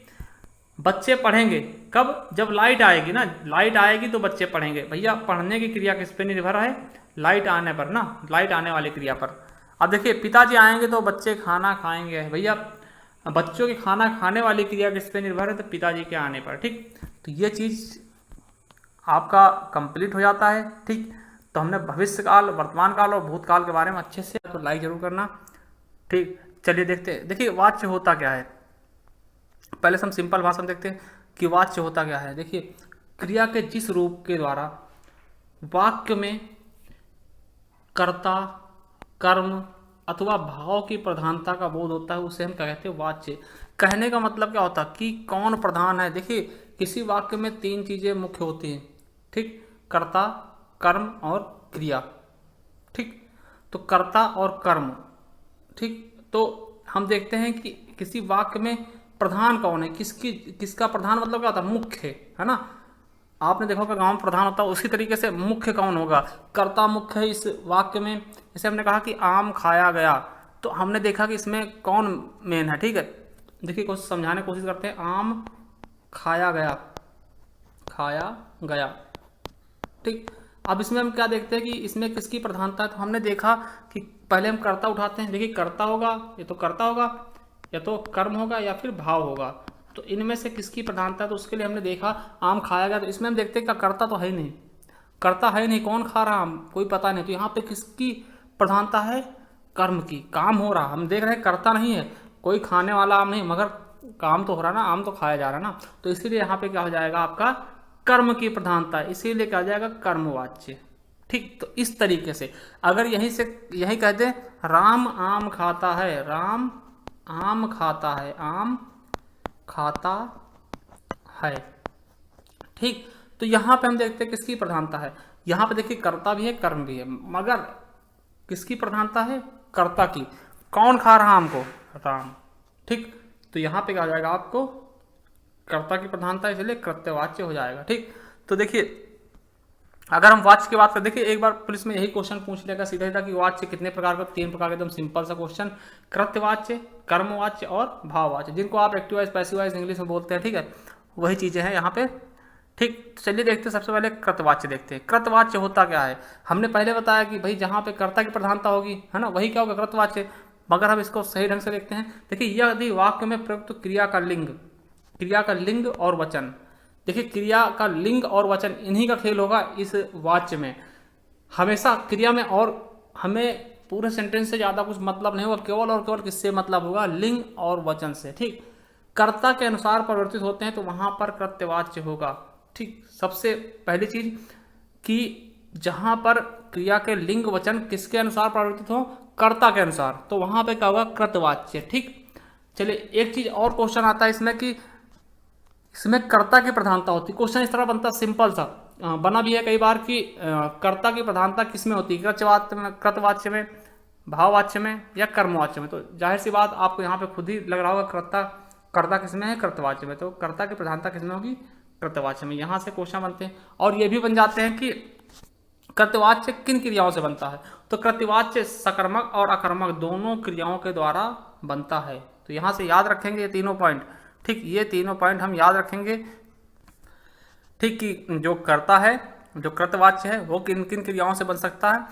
बच्चे पढ़ेंगे कब, जब लाइट आएगी ना, लाइट आएगी तो बच्चे पढ़ेंगे, भैया पढ़ने की क्रिया किस पे निर्भर है, लाइट आने पर ना, लाइट आने वाली क्रिया पर। अब देखिए पिताजी आएंगे तो बच्चे खाना खाएंगे, भैया बच्चों के खाना खाने वाली क्रिया किस पे निर्भर है, तो पिताजी के आने पर। ठीक, तो ये चीज़ आपका कंप्लीट हो जाता है। ठीक, तो हमने भविष्य काल, वर्तमान काल और भूतकाल के बारे में अच्छे से, तो लाइक जरूर करना। ठीक, चलिए देखते हैं, देखिए वाच्य होता क्या है, पहले से हम सिंपल भाषा में देखते हैं कि वाच्य होता क्या है। देखिए क्रिया के जिस रूप के द्वारा वाक्य में कर्ता, कर्म अथवा भाव की प्रधानता का बोध होता है, उसे हम क्या कहते हैं, वाच्य। कहने का मतलब क्या होता है कि कौन प्रधान है। देखिए किसी वाक्य में 3 चीजें मुख्य होती हैं, ठीक, कर्ता, कर्म और क्रिया। ठीक, तो कर्ता और कर्म, ठीक, तो हम देखते हैं कि किसी वाक्य में प्रधान कौन है, किसका प्रधान मतलब क्या होता है, मुख्य है ना। आपने देखा होगा गांव में प्रधान होता है, उसी तरीके से मुख्य कौन होगा, कर्ता मुख्य है इस वाक्य में। जैसे हमने कहा कि आम खाया गया, तो हमने देखा कि इसमें कौन मेन है। ठीक है, देखिए कुछ समझाने की कोशिश करते हैं, आम खाया गया, खाया गया। ठीक, अब इसमें हम क्या देखते हैं कि इसमें किसकी प्रधानता है, तो हमने देखा कि पहले हम कर्ता उठाते हैं, देखिए कर्ता होगा, ये तो कर्ता होगा, या तो कर्म होगा या फिर भाव होगा, तो इनमें से किसकी प्रधानता है, तो उसके लिए हमने देखा आम खाया गया, तो इसमें हम देखते हैं क्या कर्ता तो है ही नहीं, कर्ता है नहीं, कौन खा रहा आम, कोई पता नहीं, तो यहाँ पे किसकी प्रधानता है, कर्म की, काम हो रहा, हम देख रहे हैं कर्ता नहीं है, कोई खाने वाला आम नहीं, मगर काम तो हो रहा ना, आम तो खाया जा रहा ना, तो इसीलिए यहाँ पे क्या हो जाएगा आपका कर्म की प्रधानता, इसीलिए क्या हो जाएगा कर्मवाच्य। ठीक, तो इस तरीके से अगर यही कह दें राम आम खाता है, राम आम खाता है, आम खाता है। ठीक, तो यहाँ पे हम देखते हैं किसकी प्रधानता है, यहाँ पे देखिए कर्ता भी है कर्म भी है, मगर किसकी प्रधानता है? कर्ता की। कौन खा रहा आम को? राम। ठीक, तो यहाँ पे क्या हो जाएगा आपको? कर्ता की प्रधानता, इसलिए कृत्यवाच्य हो जाएगा। ठीक, तो देखिए अगर हम वाच्य की बात करें, देखिए एक बार पुलिस में यही क्वेश्चन पूछ लेगा सीधा सीधा कि वाच्य कितने प्रकार का? 3 प्रकार का, एकदम सिंपल सा क्वेश्चन। कृत्यवाच्य, कर्मवाच्य और भाववाच्य, जिनको आप active voice passive wise English में बोलते हैं। ठीक है, वही चीजें हैं यहाँ पे। ठीक, तो चलिए देखते हैं, सबसे पहले कृतवाच्य देखते हैं। कृतवाच्य होता क्या है? हमने पहले बताया कि भाई जहाँ पे कर्ता की प्रधानता होगी, है ना, वही क्या होगा? कृतवाच्य। मगर हम इसको सही ढंग से देखते हैं। देखिए यदि वाक्य में प्रयुक्त क्रिया का लिंग और वचन, देखिए क्रिया का लिंग और वचन इन्हीं का खेल होगा इस वाच्य में। हमेशा क्रिया में, और हमें पूरे सेंटेंस से ज्यादा कुछ मतलब नहीं होगा, केवल और केवल किससे मतलब होगा? लिंग और वचन से। ठीक, कर्ता के अनुसार परिवर्तित होते हैं तो वहां पर कृत्यवाच्य होगा। ठीक, सबसे पहली चीज कि जहां पर क्रिया के लिंग वचन किसके अनुसार परिवर्तित हो? कर्ता के अनुसार, तो वहां पे क्या होगा? कृतवाच्य। ठीक, चलिए एक चीज और क्वेश्चन आता है इसमें कि इसमें कर्ता की प्रधानता होती है। क्वेश्चन इस तरह बनता, सिंपल सा बना भी है कई बार कि कर्ता की प्रधानता किसमें होती है? कृतवाच्य में, भाववाच्य में या कर्मवाच्य में? तो जाहिर सी बात आपको यहाँ पे खुद ही लग रहा होगा कर्ता किसमें है? कृतवाच्य में। तो कर्ता की प्रधानता किसमें होगी? कृतवाच्य में। यहाँ से क्वेश्चन बनते हैं और ये भी बन जाते हैं कि कृतवाच्य किन क्रियाओं से बनता है? तो कृतवाच्य सकर्मक और अकर्मक दोनों क्रियाओं के द्वारा बनता है। तो यहाँ से याद रखेंगे ये तीनों पॉइंट। ठीक, ये तीनों पॉइंट हम याद रखेंगे। ठीक, कि जो कर्ता है, जो कृतवाच्य है, वो किन किन क्रियाओं से बन सकता है?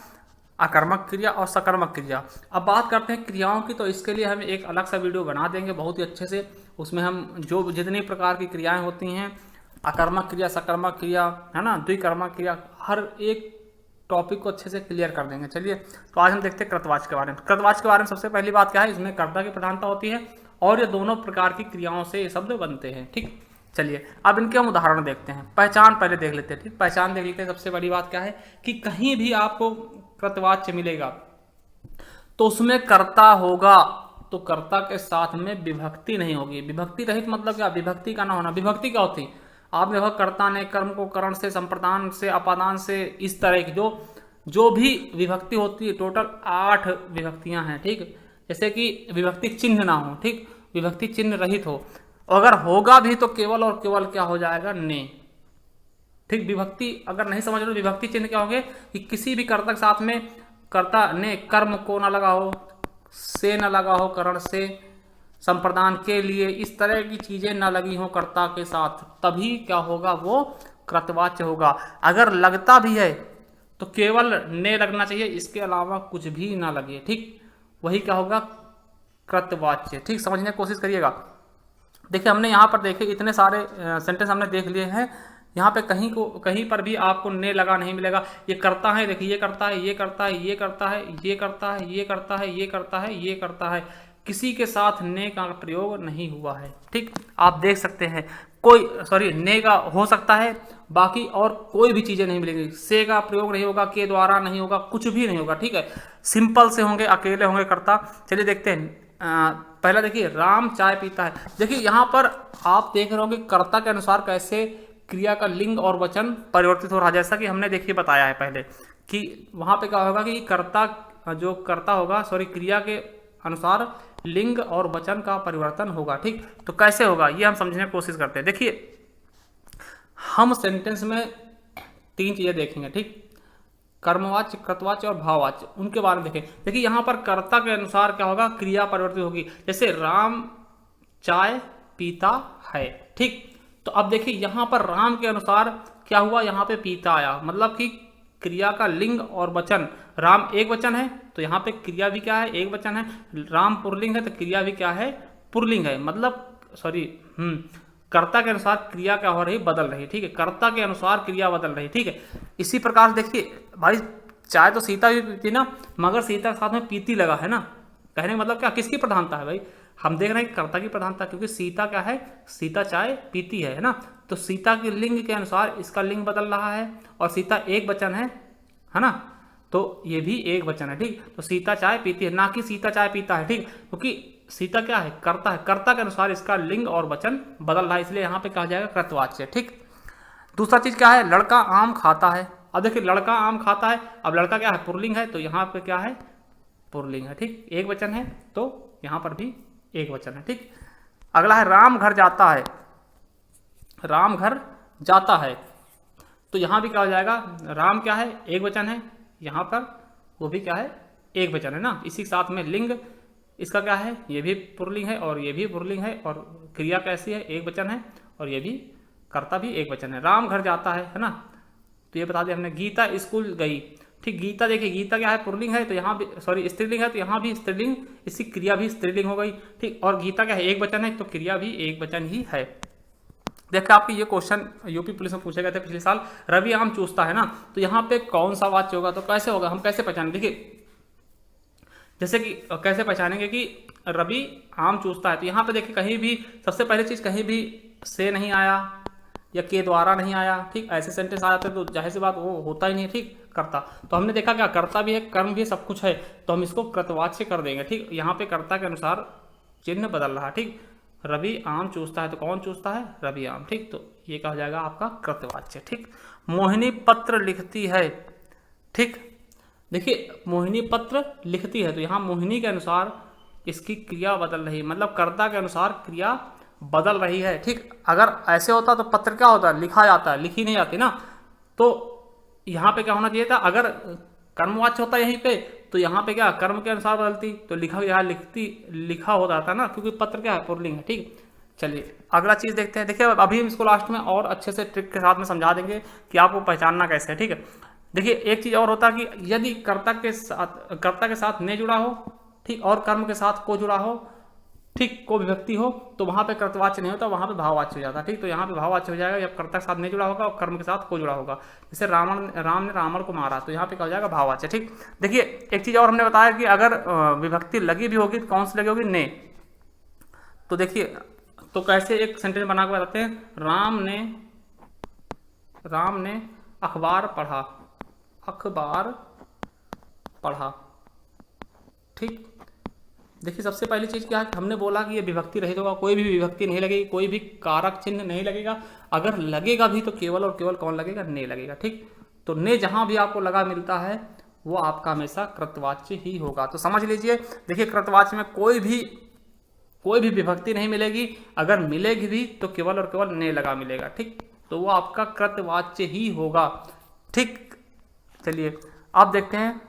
अकर्मक क्रिया और सकर्मक क्रिया। अब बात करते हैं क्रियाओं की, तो इसके लिए हम एक अलग सा वीडियो बना देंगे बहुत ही अच्छे से। उसमें हम जो जितनी प्रकार की क्रियाएं होती हैं, अकर्मक क्रिया, सकर्मक क्रिया, है ना, द्विकर्मक क्रिया, हर एक टॉपिक को अच्छे से क्लियर कर देंगे। चलिए, तो आज हम देखते हैं कृतवाच्य के बारे में। कृतवाच्य के बारे में सबसे पहली बात क्या है? इसमें कर्ता की प्रधानता होती है और ये दोनों प्रकार की क्रियाओं से ये शब्द बनते हैं। ठीक, चलिए अब इनके हम उदाहरण देखते हैं। पहचान पहले देख लेते हैं। ठीक, पहचान देख लेते हैं। सबसे बड़ी बात क्या है कि कहीं भी आपको कृतवाच्य मिलेगा तो उसमें कर्ता होगा, तो कर्ता के साथ में विभक्ति नहीं होगी। विभक्ति रहित मतलब क्या? विभक्ति का ना होना। विभक्ति क्या होती? आपने देखा कर्ता ने कर्म को करण से, संप्रदान से, अपादान से, इस तरह की जो भी विभक्ति होती है, टोटल 8 विभक्तियां हैं। ठीक, जैसे कि विभक्ति चिन्ह ना हो। ठीक, विभक्ति चिन्ह रहित हो। अगर होगा भी तो केवल और केवल क्या हो जाएगा? ने। ठीक, विभक्ति अगर नहीं समझ रहे, विभक्ति चिन्ह क्या होंगे कि किसी भी कर्ता के साथ में कर्ता ने कर्म को ना लगा हो, से न लगा हो, करण से, संप्रदान के लिए, इस तरह की चीजें न लगी हो कर्ता के साथ, तभी क्या होगा? वो कृतवाच्य होगा। अगर लगता भी है तो केवल ने लगना चाहिए, इसके अलावा कुछ भी ना लगे। ठीक, वही क्या होगा? कृतवाच्य। ठीक, समझने की कोशिश करिएगा। देखिए हमने यहाँ पर देखे इतने सारे सेंटेंस हमने देख लिए हैं। यहाँ पे कहीं पर भी आपको ने लगा नहीं मिलेगा। ये करता है, देखिए ये करता है, ये करता है, ये करता है, ये करता है, ये करता है, ये करता है, ये करता है, किसी के साथ ने का प्रयोग नहीं हुआ है। ठीक, आप देख सकते हैं ने का हो सकता है, बाकी और कोई भी चीजें नहीं मिलेंगी। से का प्रयोग नहीं होगा, के द्वारा नहीं होगा, कुछ भी नहीं होगा। ठीक है, सिंपल से होंगे, अकेले होंगे कर्ता। चलिए देखते हैं। पहला देखिए, राम चाय पीता है। देखिए यहाँ पर आप देख रहे होंगे कर्ता के अनुसार कैसे क्रिया का लिंग और वचन परिवर्तित हो रहा है। जैसा कि हमने देखिए बताया है पहले कि वहां पे क्या होगा कि क्रिया के अनुसार लिंग और वचन का परिवर्तन होगा। ठीक, तो कैसे होगा ये हम समझने की कोशिश करते हैं। देखिए हम सेंटेंस में 3 चीजें देखेंगे। ठीक, कर्मवाच्य, कृतवाच्य और भाववाच्य, उनके बारे में देखें। देखिए यहाँ पर कर्ता के अनुसार क्या होगा? क्रिया परिवर्तित होगी। जैसे राम चाय पीता है। ठीक, तो अब देखिए यहाँ पर राम के अनुसार क्या हुआ? यहाँ पे पीता आया, मतलब कि क्रिया का लिंग और वचन। राम एक वचन है तो यहाँ पे क्रिया भी क्या है? एक वचन है। राम पुरलिंग है तो क्रिया भी क्या है? पुरलिंग है। मतलब कर्ता के अनुसार क्रिया क्या हो रही? बदल रही। ठीक है, कर्ता के अनुसार क्रिया बदल रही। ठीक है, इसी प्रकार से देखिए भाई, चाय तो सीता भी पीती ना, मगर सीता के साथ में पीती लगा है ना। कहने का मतलब क्या? किसकी प्रधानता है भाई? हम देख रहे हैं कर्ता की प्रधानता, क्योंकि सीता क्या है? सीता चाय पीती है ना। तो सीता के लिंग के अनुसार इसका लिंग बदल रहा है, और सीता एक वचन है ना, तो ये भी एक वचन है। ठीक, तो सीता चाय पीती है, ना कि सीता चाय पीता है। ठीक, क्योंकि सीता क्या है? कर्ता है। कर्ता के अनुसार इसका लिंग और वचन बदल रहा है, इसलिए यहाँ पे कहा जाएगा कृतवाच्य। ठीक, दूसरा चीज क्या है? लड़का आम खाता है। अब देखिए लड़का आम खाता है, अब लड़का क्या है, पुल्लिंग है, तो यहाँ पे क्या है, पुल्लिंग है। ठीक, एक वचन है तो यहाँ पर भी एक वचन है। ठीक, अगला है राम घर जाता है, राम घर जाता है, तो यहाँ भी क्या हो जाएगा, राम क्या है, एक वचन है, यहाँ पर वो भी क्या है, एक वचन है ना। इसी के साथ में लिंग इसका क्या है, ये भी पुल्लिंग है और ये भी पुल्लिंग है, और क्रिया कैसी है, एक वचन है, और ये भी कर्ता भी एक वचन है। राम घर जाता है ना, तो ये बता दें हमने। गीता स्कूल गई, ठीक, गीता देखिए, गीता क्या है, पुल्लिंग है, तो यहाँ भी सॉरी स्त्रीलिंग है, तो यहाँ भी स्त्रीलिंग, इसकी क्रिया भी स्त्रीलिंग हो गई। ठीक, और गीता क्या है, एक वचन है, तो क्रिया भी एक वचन ही है। देखिए आपके ये क्वेश्चन यूपी पुलिस में पूछे गए थे पिछले साल, रवि आम चूसता है ना, तो यहाँ पे कौन सा वाच्य होगा, तो कैसे होगा, हम कैसे पहचानेंगे, देखिए जैसे कि कैसे पहचानेंगे कि रवि आम चूसता है, तो यहाँ पे देखिए कहीं भी सबसे पहली चीज कहीं भी से नहीं आया या के द्वारा नहीं आया। ठीक, ऐसे सेंटेंस आ जाते हैं तो जाहिर सी बात वो होता ही नहीं है। ठीक, कर्ता, तो हमने देखा क्या, कर्ता भी है, कर्म भी है, सब कुछ है, तो हम इसको कृतवाच्य कर देंगे। ठीक, यहाँ पे कर्ता के अनुसार चिन्ह बदल रहा। ठीक, रवि आम चूसता है, तो कौन चूसता है, रवि आम। ठीक, तो ये क्या हो जाएगा आपका कृतवाच्य। ठीक, मोहिनी पत्र लिखती है। ठीक, देखिए मोहिनी पत्र लिखती है, तो यहाँ मोहिनी के अनुसार इसकी क्रिया बदल रही है, मतलब कर्ता के अनुसार क्रिया बदल रही है। ठीक, अगर ऐसे होता तो पत्र क्या होता है, लिखा जाता है, लिखी नहीं जाती ना, तो यहाँ पे क्या होना चाहिए था, अगर कर्मवाच्य होता यहीं पे, तो यहाँ पे क्या कर्म के अनुसार बदलती, तो लिखा यहाँ लिखती लिखा हो जाता ना, क्योंकि पत्र क्या है, पुल्लिंग है। ठीक, चलिए अगला चीज देखते हैं। देखिए अभी हम इसको लास्ट में और अच्छे से ट्रिक के साथ में समझा देंगे कि आपको पहचानना कैसे है। ठीक है, देखिए एक चीज और होता है कि यदि कर्ता के साथ ने जुड़ा हो, ठीक, और कर्म के साथ को जुड़ा हो, ठीक, को विभक्ति हो, तो वहां पे कर्तवाच्य नहीं होता, वहां पे भाववाच्य हो जाता है। ठीक, तो यहाँ पे भाववाच्य हो जाएगा जब कर्ता के साथ नहीं जुड़ा होगा और कर्म के साथ को जुड़ा होगा। जैसे राम ने रावण को मारा, तो यहाँ पे क्या हो जाएगा, भाववाच्य। ठीक, देखिए एक चीज और हमने बताया कि अगर विभक्ति लगी भी होगी तो कौन सी लगी होगी, ने। तो देखिए तो कैसे एक सेंटेंस बना के बताते हैं, राम ने अखबार पढ़ा, अखबार पढ़ा। ठीक, देखिए सबसे पहली चीज क्या है, हमने बोला कि ये विभक्ति रहित होगा, कोई भी विभक्ति नहीं लगेगी, कोई भी कारक चिन्ह नहीं लगेगा, अगर लगेगा भी तो केवल और केवल कौन लगेगा, ने लगेगा। ठीक, तो ने जहां भी आपको लगा मिलता है वो आपका हमेशा कृतवाच्य ही होगा। तो समझ लीजिए, देखिए कृतवाच्य में कोई भी विभक्ति नहीं मिलेगी, अगर मिलेगी भी तो केवल और केवल ने लगा मिलेगा। ठीक, तो वो आपका कृतवाच्य ही होगा। ठीक, चलिए अब देखते हैं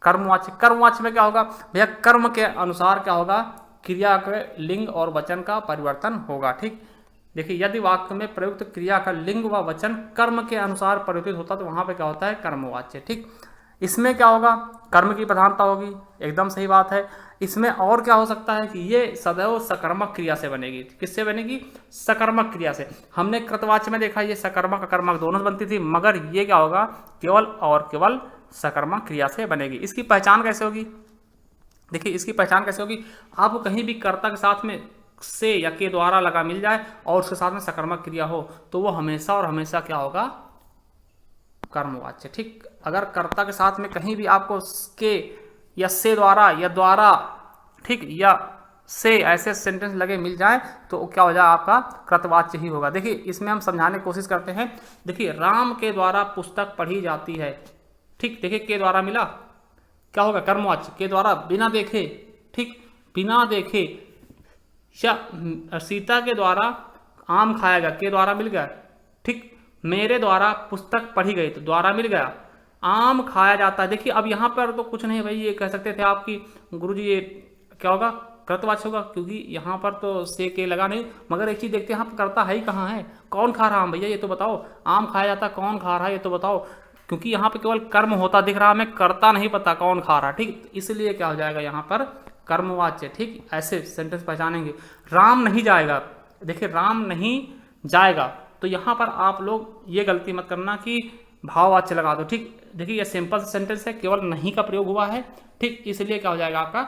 कर्मवाच्य। कर्मवाच्य में क्या होगा भैया, कर्म के अनुसार क्या होगा, क्रिया के लिंग और वचन का परिवर्तन होगा। ठीक, देखिए यदि वाक्य में प्रयुक्त क्रिया का लिंग व वचन कर्म के अनुसार परिवर्तित होता तो वहां पे क्या होता है, कर्मवाच्य। ठीक, इसमें क्या होगा, कर्म की प्रधानता होगी, एकदम सही बात है। इसमें और क्या हो सकता है कि ये सदैव सकर्मक क्रिया से बनेगी। किससे बनेगी, सकर्मक क्रिया से। हमने कृतवाच्य में देखा ये सकर्मक अकर्मक दोनों बनती थी, मगर ये क्या होगा, केवल और केवल सकर्मक क्रिया से बनेगी। इसकी पहचान कैसे होगी, देखिए इसकी पहचान कैसे होगी, आपको कहीं भी कर्ता के साथ में से या के द्वारा लगा मिल जाए और उसके साथ में सकर्मक क्रिया हो तो वो हमेशा और हमेशा क्या होगा, कर्मवाच्य। ठीक, अगर कर्ता के साथ में कहीं भी आपको के या से द्वारा या द्वारा, ठीक, या से ऐसे सेंटेंस लगे मिल जाए तो क्या हो जाए, आपका कृतवाच्य ही होगा। देखिए इसमें हम समझाने की कोशिश करते हैं। देखिए राम के द्वारा पुस्तक पढ़ी जाती है। ठीक, देखिए के द्वारा मिला, क्या होगा, कर्मवाच्य। के द्वारा बिना देखे, ठीक, बिना देखे। या सीता के द्वारा आम खाया गया, के द्वारा मिल गया। ठीक, मेरे द्वारा पुस्तक पढ़ी गई, तो द्वारा मिल गया। आम खाया जाता है, देखिए अब यहाँ पर तो कुछ नहीं भाई, ये कह सकते थे आपकी गुरुजी ये क्या होगा, कृतवाच्य होगा, क्योंकि यहाँ पर तो से के लगा नहीं। मगर एक चीज देखते हैं, यहाँ पर करता है ही कहाँ है, कौन खा रहा है भैया ये तो बताओ, आम खाया जाता कौन खा रहा है ये तो बताओ, क्योंकि यहाँ पे केवल कर्म होता दिख रहा है, हमें करता नहीं पता कौन खा रहा है। ठीक, इसलिए क्या हो जाएगा यहाँ पर, कर्मवाच्य। ठीक, ऐसे सेंटेंस पहचानेंगे। राम नहीं जाएगा, देखिए राम नहीं जाएगा, तो यहाँ पर आप लोग ये गलती मत करना कि भाववाच्य लगा दो। ठीक, देखिए ये सिंपल सेंटेंस है, केवल नहीं का प्रयोग हुआ है। ठीक, इसलिए क्या हो जाएगा आपका,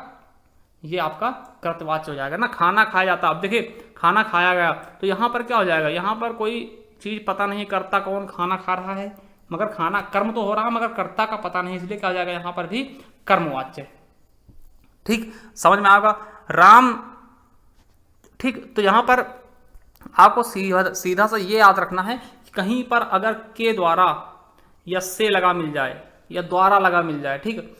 ये आपका कृतवाच्य हो जाएगा ना। खाना खाया जाता, अब देखिए खाना खाया गया, तो यहाँ पर क्या हो जाएगा, यहाँ पर कोई चीज पता नहीं करता कौन खाना खा रहा है, मगर खाना कर्म तो हो रहा है मगर कर्ता का पता नहीं, इसलिए क्या हो जाएगा यहाँ पर भी कर्मवाच्य। ठीक, समझ में आएगा राम। ठीक, तो यहाँ पर आपको सीधा सा ये याद रखना है कि कहीं पर अगर के द्वारा या से लगा मिल जाए या द्वारा लगा मिल जाए, ठीक,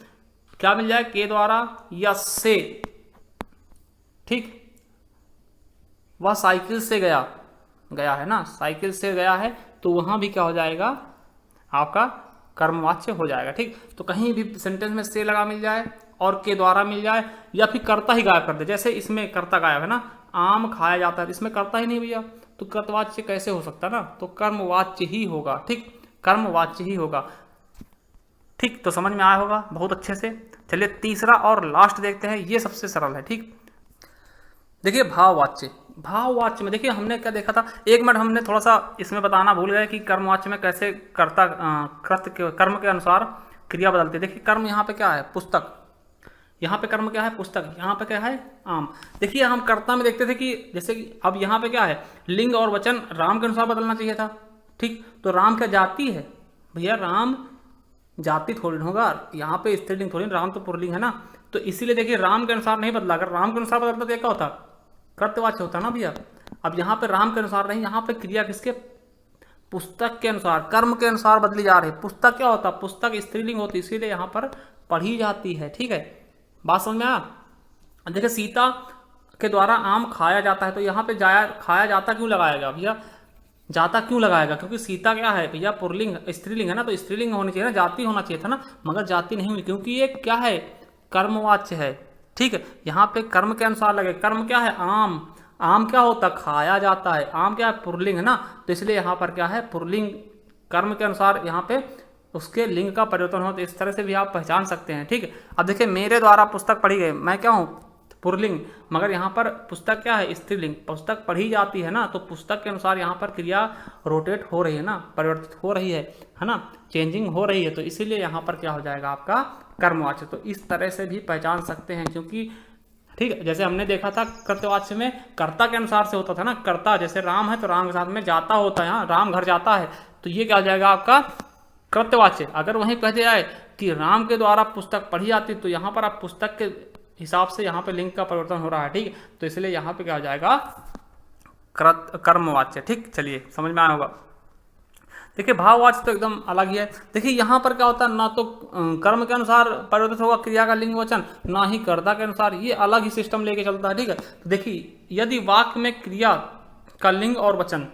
क्या मिल जाए, के द्वारा या से, ठीक, वह साइकिल से गया, गया है ना, साइकिल से गया है, तो वहां भी क्या हो जाएगा, आपका कर्मवाच्य हो जाएगा, ठीक। तो कहीं भी सेंटेंस में से लगा मिल जाए और के द्वारा मिल जाए या फिर कर्ता ही गायब कर दे, जैसे इसमें कर्ता गायब है ना, आम खाया जाता है, इसमें कर्ता ही नहीं भैया, तो कर्तवाच्य कैसे हो सकता ना, तो कर्मवाच्य ही होगा, ठीक, कर्मवाच्य ही होगा, ठीक। तो समझ में आया होगा बहुत अच्छे से। चलिए तीसरा और लास्ट देखते हैं, ये सबसे सरल है, ठीक। देखिए भाववाच्य, भाववाच्य में देखिए हमने क्या देखा था, एक मिनट हमने थोड़ा सा इसमें बताना भूल गए कि कर्मवाच्य में कैसे कर्ता कर्म के अनुसार क्रिया बदलती है। देखिए कर्म यहाँ पे क्या है, पुस्तक, यहाँ पे कर्म क्या है, पुस्तक, यहाँ पे क्या है, आम। देखिए हम कर्ता में देखते थे कि जैसे कि अब यहाँ पे क्या है, लिंग और वचन राम के अनुसार बदलना चाहिए था, ठीक। तो राम क्या जाति है भैया, राम जाति थोड़ी ना होगा, यहाँ पे स्त्रीलिंग थोड़ी, राम तो पुल्लिंग है ना, तो इसीलिए देखिए राम के अनुसार नहीं बदला, अगर राम के अनुसार बदलता तो क्या होता, कर्तवाच्य होता ना भैया। अब यहाँ पे राम के अनुसार नहीं, यहाँ पे क्रिया किसके, पुस्तक के अनुसार, कर्म के अनुसार बदली जा रही है। पुस्तक क्या होता, पुस्तक स्त्रीलिंग होती, इसीलिए यहाँ पर पढ़ी जाती है, ठीक है, बात समझ में आया। देखिए सीता के द्वारा आम खाया जाता है, तो यहाँ पे जाया खाया जाता क्यों लगाएगा भैया, जाता क्यों लगाएगा, क्योंकि सीता क्या है भैया, पुल्लिंग स्त्रीलिंग है ना, तो स्त्रीलिंग होनी चाहिए ना, जाति होना चाहिए था ना, मगर जाति नहीं हुई क्योंकि ये क्या है, कर्मवाच्य है, ठीक है। यहाँ पे कर्म के अनुसार लगे, कर्म क्या है, आम, आम क्या होता, खाया जाता है, आम क्या है, पुल्लिंग है ना, तो इसलिए यहाँ पर क्या है, पुल्लिंग, कर्म के अनुसार यहाँ पे उसके लिंग का परिवर्तन हो, तो इस तरह से भी आप पहचान सकते हैं, ठीक है। अब देखिए मेरे द्वारा पुस्तक पढ़ी गई, मैं क्या हूँ, पुल्लिंग, मगर यहाँ पर पुस्तक क्या है, स्त्रीलिंग, पुस्तक पढ़ी जाती है ना, तो पुस्तक के अनुसार यहाँ पर क्रिया रोटेट हो रही है ना, परिवर्तित हो रही है ना, चेंजिंग हो रही है, तो इसीलिए यहाँ पर क्या हो जाएगा आपका कर्मवाच्य। तो इस तरह से भी पहचान सकते हैं, क्योंकि ठीक है, जैसे हमने देखा था कर्तवाच्य में कर्ता के अनुसार से होता था ना, कर्ता जैसे राम है तो राम के साथ में जाता होता है, यहाँ राम घर जाता है, तो ये क्या हो जाएगा आपका कृत्यवाच्य। अगर वहीं कह दिया जाए कि राम के द्वारा पुस्तक पढ़ी जाती, तो यहाँ पर आप पुस्तक के हिसाब से यहाँ पे लिंग का परिवर्तन हो रहा है, ठीक, तो इसलिए यहाँ पे क्या हो जाएगा कर्मवाच्य, ठीक। चलिए समझ में आया होगा। देखिए भाववाच्य तो एकदम अलग ही है। देखिए यहाँ पर क्या होता है, ना तो कर्म के अनुसार परिवर्तित होगा क्रिया का लिंग वचन, ना ही कर्ता के अनुसार, ये अलग ही सिस्टम लेके चलता है, ठीक है। तो देखिए यदि वाक्य में क्रिया का लिंग और वचन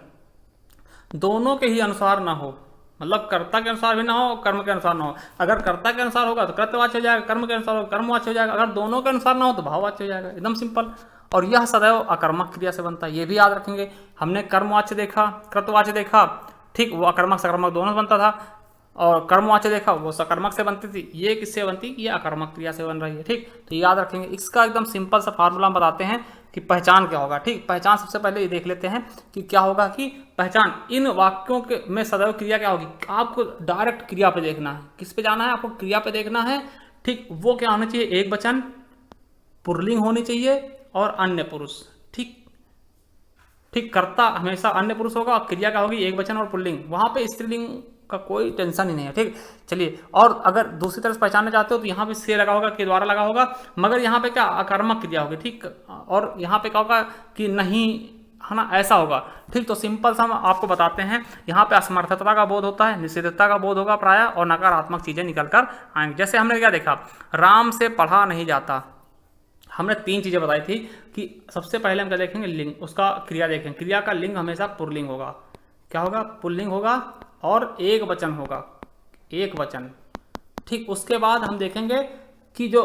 दोनों के ही अनुसार ना हो, मतलब कर्ता के अनुसार भी ना हो, कर्म के अनुसार ना हो, अगर कर्ता के अनुसार होगा तो कृत्यवाच्य हो जाएगा, कर्म के अनुसार होगा कर्मवाच्य हो जाएगा, अगर दोनों के अनुसार ना हो तो भाववाच्य हो जाएगा, एकदम सिंपल। और यह सदैव अकर्मक क्रिया से बनता है, ये भी याद रखेंगे। हमने कर्मवाच्य देखा, कृतवाच्य देखा, ठीक, वो अकर्मक सकर्मक दोनों बनता था, और कर्मवाच्य देखा वो सकर्मक से बनती थी, ये किससे बनती, ये अकर्मक क्रिया से बन रही है, ठीक। तो याद रखेंगे। इसका एकदम सिंपल सा फार्मूला हम बताते हैं कि पहचान क्या होगा, ठीक। पहचान सबसे पहले ये देख लेते हैं कि क्या होगा, कि पहचान इन वाक्यों के में सदैव क्रिया क्या होगी, आपको डायरेक्ट क्रिया पे देखना है, किस पे जाना है, आपको क्रिया पे देखना है, ठीक। वो क्या होना चाहिए, एक वचन, पुल्लिंग होनी चाहिए और अन्य पुरुष, ठीक, ठीक। कर्ता हमेशा अन्य पुरुष होगा और क्रिया क्या होगी, एक वचन और पुल्लिंग, वहां पे स्त्रीलिंग का कोई टेंशन ही नहीं है, ठीक। चलिए, और अगर दूसरी तरफ पहचानना चाहते हो तो यहाँ पे से लगा होगा, के द्वारा लगा होगा, मगर यहाँ पे क्या अकर्मक क्रिया होगी, ठीक। और यहाँ पे क्या होगा कि नहीं, है ना, ऐसा होगा, ठीक। तो सिंपल सा हम आपको बताते हैं, यहाँ पे असमर्थता का बोध होता है, निषेधता का बोध होगा प्राय, और नकारात्मक चीजें निकल कर आएंगी। जैसे हमने क्या देखा, राम से पढ़ा नहीं जाता, हमने 3 चीजें बताई थी कि सबसे पहले हम क्या देखेंगे, लिंग, उसका क्रिया देखेंगे, क्रिया का लिंग हमेशा पुल्लिंग होगा, क्या होगा, पुल्लिंग होगा, और एक वचन होगा, एक वचन, ठीक। उसके बाद हम देखेंगे कि जो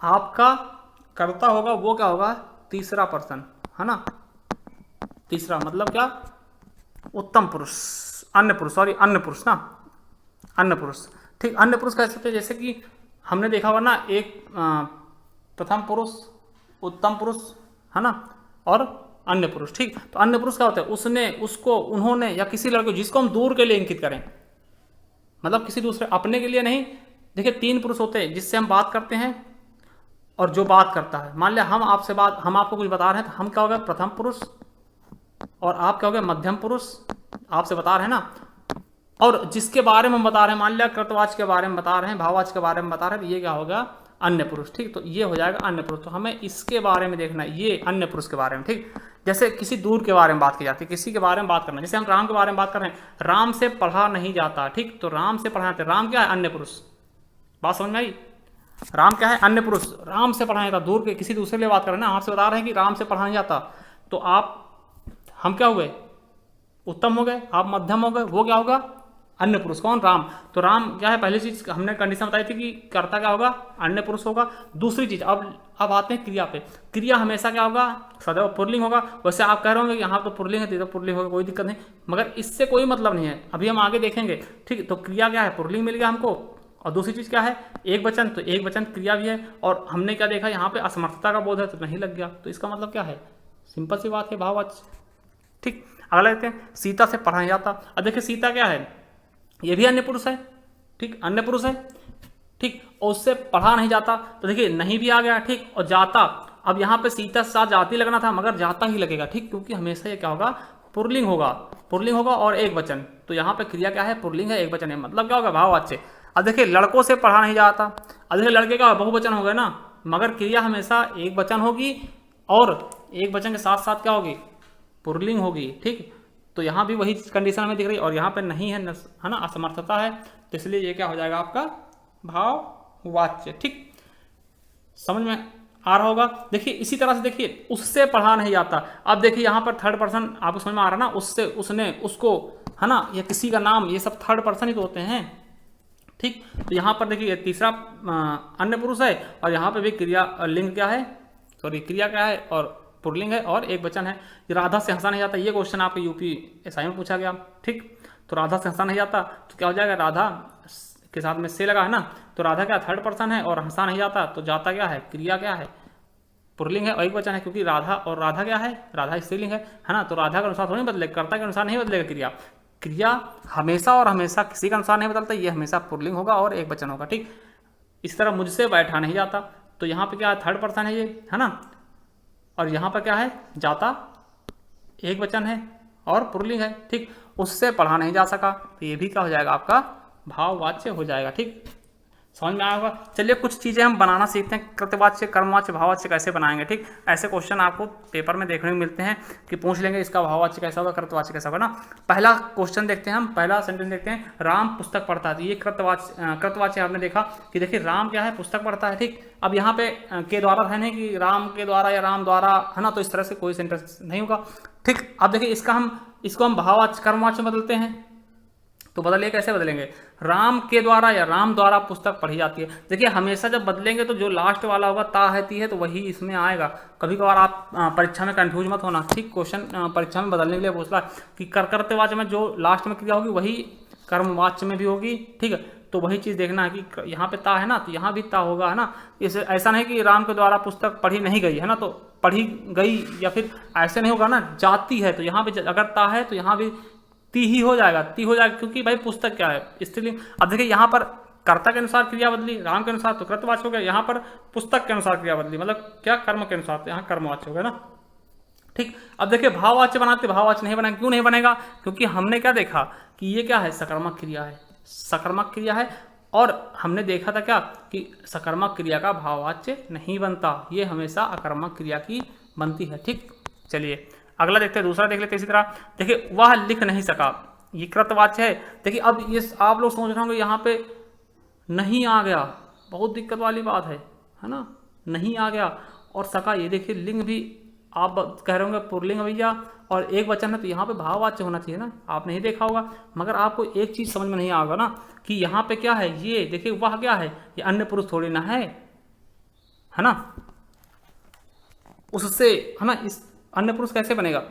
आपका कर्ता होगा वो क्या होगा, तीसरा पर्सन, है ना, तीसरा मतलब क्या, उत्तम पुरुष, अन्य पुरुष, सॉरी अन्य पुरुष ना, अन्य पुरुष, ठीक। अन्य पुरुष कह सकते हैं, जैसे कि हमने देखा हुआ ना, एक प्रथम पुरुष, उत्तम पुरुष, है ना, और अन्य पुरुष, ठीक। तो अन्य पुरुष क्या होता है, उसने, उसको, उन्होंने, या किसी लड़के जिसको हम दूर के लिए इंकित करें, मतलब किसी दूसरे, अपने के लिए नहीं। देखिए 3 पुरुष होते हैं, जिससे हम बात करते हैं और जो बात करता है। मान लिया हम आपसे बात, हम आपको कुछ बता रहे हैं, तो हम क्या हो गया, प्रथम पुरुष, और आप क्या हो गया, मध्यम पुरुष, आपसे बता रहे हैं ना, और जिसके बारे में हम बता रहे हैं, मान लिया कृतवाच्य के बारे में बता रहे हैं, भाववाच्य के बारे में बता रहे हैं, तो ये क्या होगा, अन्य पुरुष, ठीक। तो ये हो जाएगा अन्य पुरुष, तो हमें इसके बारे में देखना है, ये अन्य पुरुष के बारे में, ठीक। जैसे किसी दूर के बारे में बात की जाती है, किसी के बारे में बात करना, जैसे हम राम के बारे में बात कर रहे हैं, राम से पढ़ा नहीं जाता, ठीक, तो राम से पढ़ा जाता है। राम क्या है? अन्य पुरुष। बात समझ में आई? राम क्या है? अन्य पुरुष। राम से पढ़ा नहीं जाता, दूर के किसी दूसरे के लिए बात कर रहे हैं ना, आपसे बता रहे हैं कि राम से पढ़ा नहीं जाता, तो हम क्या हुए? उत्तम हो गए, आप मध्यम हो गए, वो क्या होगा? अन्य पुरुष। कौन? राम। तो राम क्या है? पहली चीज हमने कंडीशन बताई थी कि कर्ता क्या होगा? अन्य पुरुष होगा। दूसरी चीज, अब आते हैं क्रिया पे। क्रिया हमेशा क्या होगा? सदैव पुल्लिंग होगा। वैसे आप कह रहे होंगे कि यहाँ तो पुल्लिंग है, तो पुल्लिंग होगा, कोई दिक्कत नहीं, मगर इससे कोई मतलब नहीं है, अभी हम आगे देखेंगे, ठीक। तो क्रिया क्या है? पुल्लिंग मिल गया हमको। और दूसरी चीज क्या है? एक वचन, तो एक वचन क्रिया भी है। और हमने क्या देखा? यहाँ पे असमर्थता का बोध है, तो नहीं लग गया, तो इसका मतलब क्या है? सिंपल सी बात है, भाववाच्य, ठीक। अगला देखते हैं, सीता से पढ़ा नहीं जाता। अब देखिए सीता क्या है? ये भी अन्य पुरुष है, ठीक, अन्य पुरुष है, ठीक, और उससे पढ़ा नहीं जाता, तो देखिए नहीं भी आ गया, ठीक। और जाता, अब यहाँ पे सीता से साथ जाति लगना था, मगर जाता ही लगेगा, ठीक, क्योंकि हमेशा ये क्या होगा? पुल्लिंग होगा, पुल्लिंग होगा और एक वचन। तो यहाँ पे क्रिया क्या है? पुल्लिंग है, एक वचन है, मतलब क्या होगा? भाववाच्य। अब देखिए लड़कों से पढ़ा नहीं जाता, अब देखिए लड़के का बहुवचन हो गया ना, मगर क्रिया हमेशा एक वचन होगी और एक वचन के साथ साथ क्या होगी? पुल्लिंग होगी, ठीक। तो यहाँ भी वही कंडीशन हमें दिख रही है, और यहाँ पे नहीं है ना, असमर्थता है, तो इसलिए ये क्या हो जाएगा आपका? भाववाच्य, ठीक। समझ में आ रहा होगा? देखिए इसी तरह से देखिए, उससे पढ़ा नहीं जाता। अब देखिए यहाँ पर थर्ड पर्सन आपको समझ में आ रहा ना, उससे, उसने, उसको, है ना, या किसी का नाम, ये सब थर्ड पर्सन ही तो होते हैं, ठीक। तो यहाँ पर देखिए तीसरा अन्य पुरुष है, और यहाँ पे भी क्रिया लिंग क्या है? सॉरी, क्रिया क्या है? और पुल्लिंग है और एक वचन है। राधा से हंसा नहीं जाता, ये क्वेश्चन आपके UPSI में पूछा गया, ठीक। तो राधा से हंसा नहीं जाता, तो क्या हो जाएगा? राधा के साथ में से लगा है ना, तो राधा क्या? थर्ड पर्सन है, और हंसा नहीं जाता, तो जाता क्या है? क्रिया क्या है? पुल्लिंग है और एक वचन है, क्योंकि राधा, और राधा क्या है? राधा स्त्रीलिंग है ना, तो राधा के अनुसार थोड़ी बदलेगा, कर्ता के अनुसार नहीं बदलेगा क्रिया। क्रिया हमेशा और हमेशा किसी के अनुसार नहीं बदलता, ये हमेशा पुल्लिंग होगा और एक वचन होगा, ठीक। इस तरह मुझसे बैठा नहीं जाता, तो यहाँ पे क्या है? थर्ड पर्सन है ये, है ना, और यहाँ पर क्या है? जाता, एक वचन है और पुल्लिंग है, ठीक। उससे पढ़ा नहीं जा सका, तो ये भी क्या हो जाएगा? आपका भाववाच्य हो जाएगा, ठीक। समझ में आया होगा? चलिए कुछ चीज़ें हम बनाना सीखते हैं, कृतवाच्य, कर्मवाच्य, भाववाच्य कैसे बनाएंगे, ठीक। ऐसे क्वेश्चन आपको पेपर में देखने को मिलते हैं कि पूछ लेंगे इसका भाववाच्य कैसा होगा, कृतवाच्य कैसा होगा ना। पहला क्वेश्चन देखते हैं हम, पहला सेंटेंस देखते हैं, राम पुस्तक पढ़ता है, तो ये कृतवाच्य आपने देखा कि देखिए राम क्या है? पुस्तक पढ़ता है, ठीक। अब यहाँ पे के द्वारा है नहीं कि राम के द्वारा या राम द्वारा, है ना, तो इस तरह से कोई सेंटेंस नहीं होगा, ठीक। अब देखिए इसको हम भाववाच्य, कर्मवाच्य बदलते हैं, तो बदलिए, कैसे बदलेंगे? राम के द्वारा या राम द्वारा पुस्तक पढ़ी जाती है। देखिए हमेशा जब बदलेंगे तो जो लास्ट वाला होगा ता है ती है, तो वही इसमें आएगा। कभी कभार आप परीक्षा में कंफ्यूज मत होना, ठीक। क्वेश्चन परीक्षा में बदलने के लिए पूछ रहा है कि कर्तव्यवाच्य में जो लास्ट में क्रिया होगी वही कर्मवाच्य में भी होगी, ठीक है। तो वही चीज़ देखना है कि यहाँ पे ता है ना, तो यहाँ भी ता होगा, है ना। इसे ऐसा नहीं कि राम के द्वारा पुस्तक पढ़ी नहीं गई, है ना, तो पढ़ी गई, या फिर ऐसे नहीं होगा ना, जाती है, तो यहाँ पे अगर ता है तो यहाँ भी ती ही हो जाएगा, ती हो जाएगा, क्योंकि भाई पुस्तक क्या है? स्त्रीलिंग। अब देखिए यहाँ पर कर्ता के अनुसार क्रिया बदली, राम के अनुसार तो कृतवाच्य हो गया, यहाँ पर पुस्तक के अनुसार क्रिया बदली, मतलब क्या? कर्म के अनुसार, तो यहाँ कर्मवाच्य हो गया ना, ठीक। अब देखिए भाववाच्य बनाते, भाववाच्य नहीं बनेगा, क्यों नहीं बनेगा? क्योंकि हमने क्या देखा कि ये क्या है? सकर्मक क्रिया है, सकर्मक क्रिया है, और हमने देखा था क्या कि सकर्मक क्रिया का भाववाच्य नहीं बनता, ये हमेशा अकर्मक क्रिया की बनती है, ठीक। चलिए अगला देखते हैं, दूसरा देख लेते हैं। इसी तरह देखिए वह लिख नहीं सका, ये कृतवाच्य है। देखिए अब ये आप लोग सोच रहे होंगे यहाँ पे नहीं आ गया, बहुत दिक्कत वाली बात है ना, नहीं आ गया। और सका, ये देखिए लिंग भी आप कह रहे होंगे पुल्लिंग भैया, और एक वचन है, तो यहाँ पे भाववाच्य होना चाहिए ना, आपने ही देखा होगा। मगर आपको एक चीज समझ में नहीं आएगा ना कि यहाँ पे क्या है? ये देखिए वह क्या है? ये अन्य पुरुष थोड़ी ना है ना, उससे, है ना, इस अन्य पुरुष कैसे बनेगा?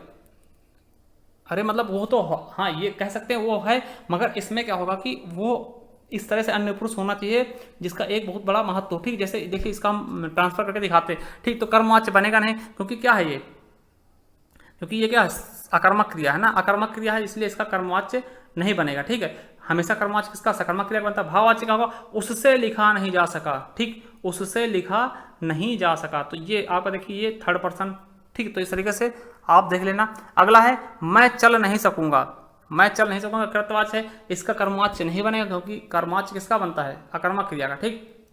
अरे मतलब वो तो, हाँ ये कह सकते हैं वो है, मगर इसमें क्या होगा कि वो इस तरह से अन्य पुरुष होना चाहिए जिसका एक बहुत बड़ा महत्व, ठीक। जैसे देखिए इसका हम ट्रांसफर करके दिखाते हैं, ठीक। तो कर्मवाच्य बनेगा नहीं, क्योंकि क्या है ये? क्योंकि ये क्या है? अकर्मक क्रिया है ना, अकर्मक क्रिया है, इसलिए इसका कर्मवाच्य नहीं बनेगा, ठीक है। हमेशा कर्मवाच्य किसका? सकर्मक क्रिया बनता है। भाववाच्य क्या होगा? उससे लिखा नहीं जा सका, ठीक, उससे लिखा नहीं जा सका, तो ये आपका देखिए ये थर्ड पर्सन, ठीक। तो इस तरीके से आप देख लेना। अगला है मैं चल नहीं सकूंगा, मैं चल नहीं सकूंगा कृतवाच्य है, इसका कर्मवाच्य नहीं बनेगा, क्योंकि कर्मवाच्य किसका बनता है? अकर्मक क्रिया का, ठीक,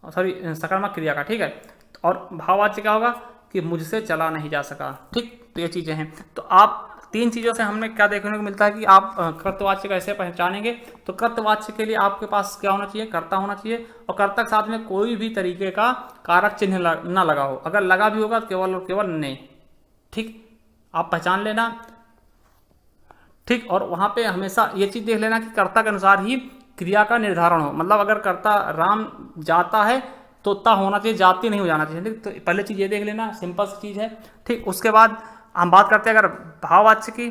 सॉरी सकर्मक क्रिया का, ठीक है। और भाववाच्य क्या होगा? कि मुझसे चला नहीं जा सका। ठीक, तो ये चीज़ें हैं। तो आप 3 चीज़ों से हमें क्या देखने को मिलता है कि आप कर्तवाच्य कैसे पहचानेंगे। तो कर्तवाच्य के लिए आपके पास क्या होना चाहिए, कर्ता होना चाहिए, और कर्ता के साथ में कोई भी तरीके का कारक चिन्ह ना लगा हो। अगर लगा भी होगा तो केवल और केवल ने। ठीक, आप पहचान लेना। ठीक, और वहाँ पे हमेशा ये चीज़ देख लेना कि कर्ता के अनुसार ही क्रिया का निर्धारण हो। मतलब अगर कर्ता राम जाता है तो ता होना चाहिए, जाती नहीं हो जाना चाहिए। ठीक, तो पहले चीज़ ये देख लेना, सिंपल सी चीज़ है। ठीक, उसके बाद हम बात करते हैं अगर भाववाच्य की,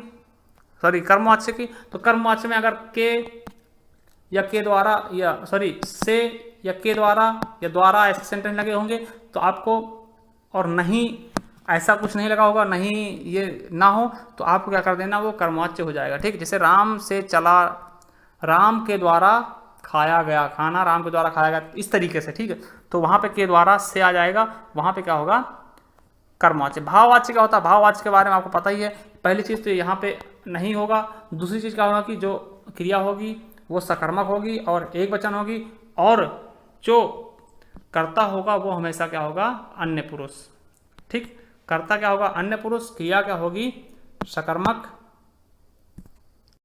सॉरी कर्मवाच्य की। तो कर्मवाच्य में अगर के या के द्वारा या सॉरी से या के द्वारा या द्वारा ऐसे सेंटेंस लगे होंगे तो आपको, और नहीं ऐसा कुछ नहीं लगा होगा, नहीं ये ना हो, तो आपको क्या कर देना, वो कर्मवाच्य हो जाएगा। ठीक, जैसे राम से चला, राम के द्वारा खाया गया खाना, राम के द्वारा खाया गया, इस तरीके से। ठीक है, तो वहाँ पे के द्वारा से आ जाएगा, वहाँ पे क्या होगा, कर्मवाच्य। भाववाच्य क्या होता है, भाववाच्य के बारे में आपको पता ही है। पहली चीज़ तो यहाँ पे नहीं होगा। दूसरी चीज़ क्या होगा कि जो क्रिया होगी वो सकर्मक होगी और एक वचन होगी, और जो कर्ता होगा वो हमेशा क्या होगा, अन्य पुरुष। ठीक, कर्ता क्या होगा, अन्य पुरुष, क्रिया क्या होगी, सकर्मक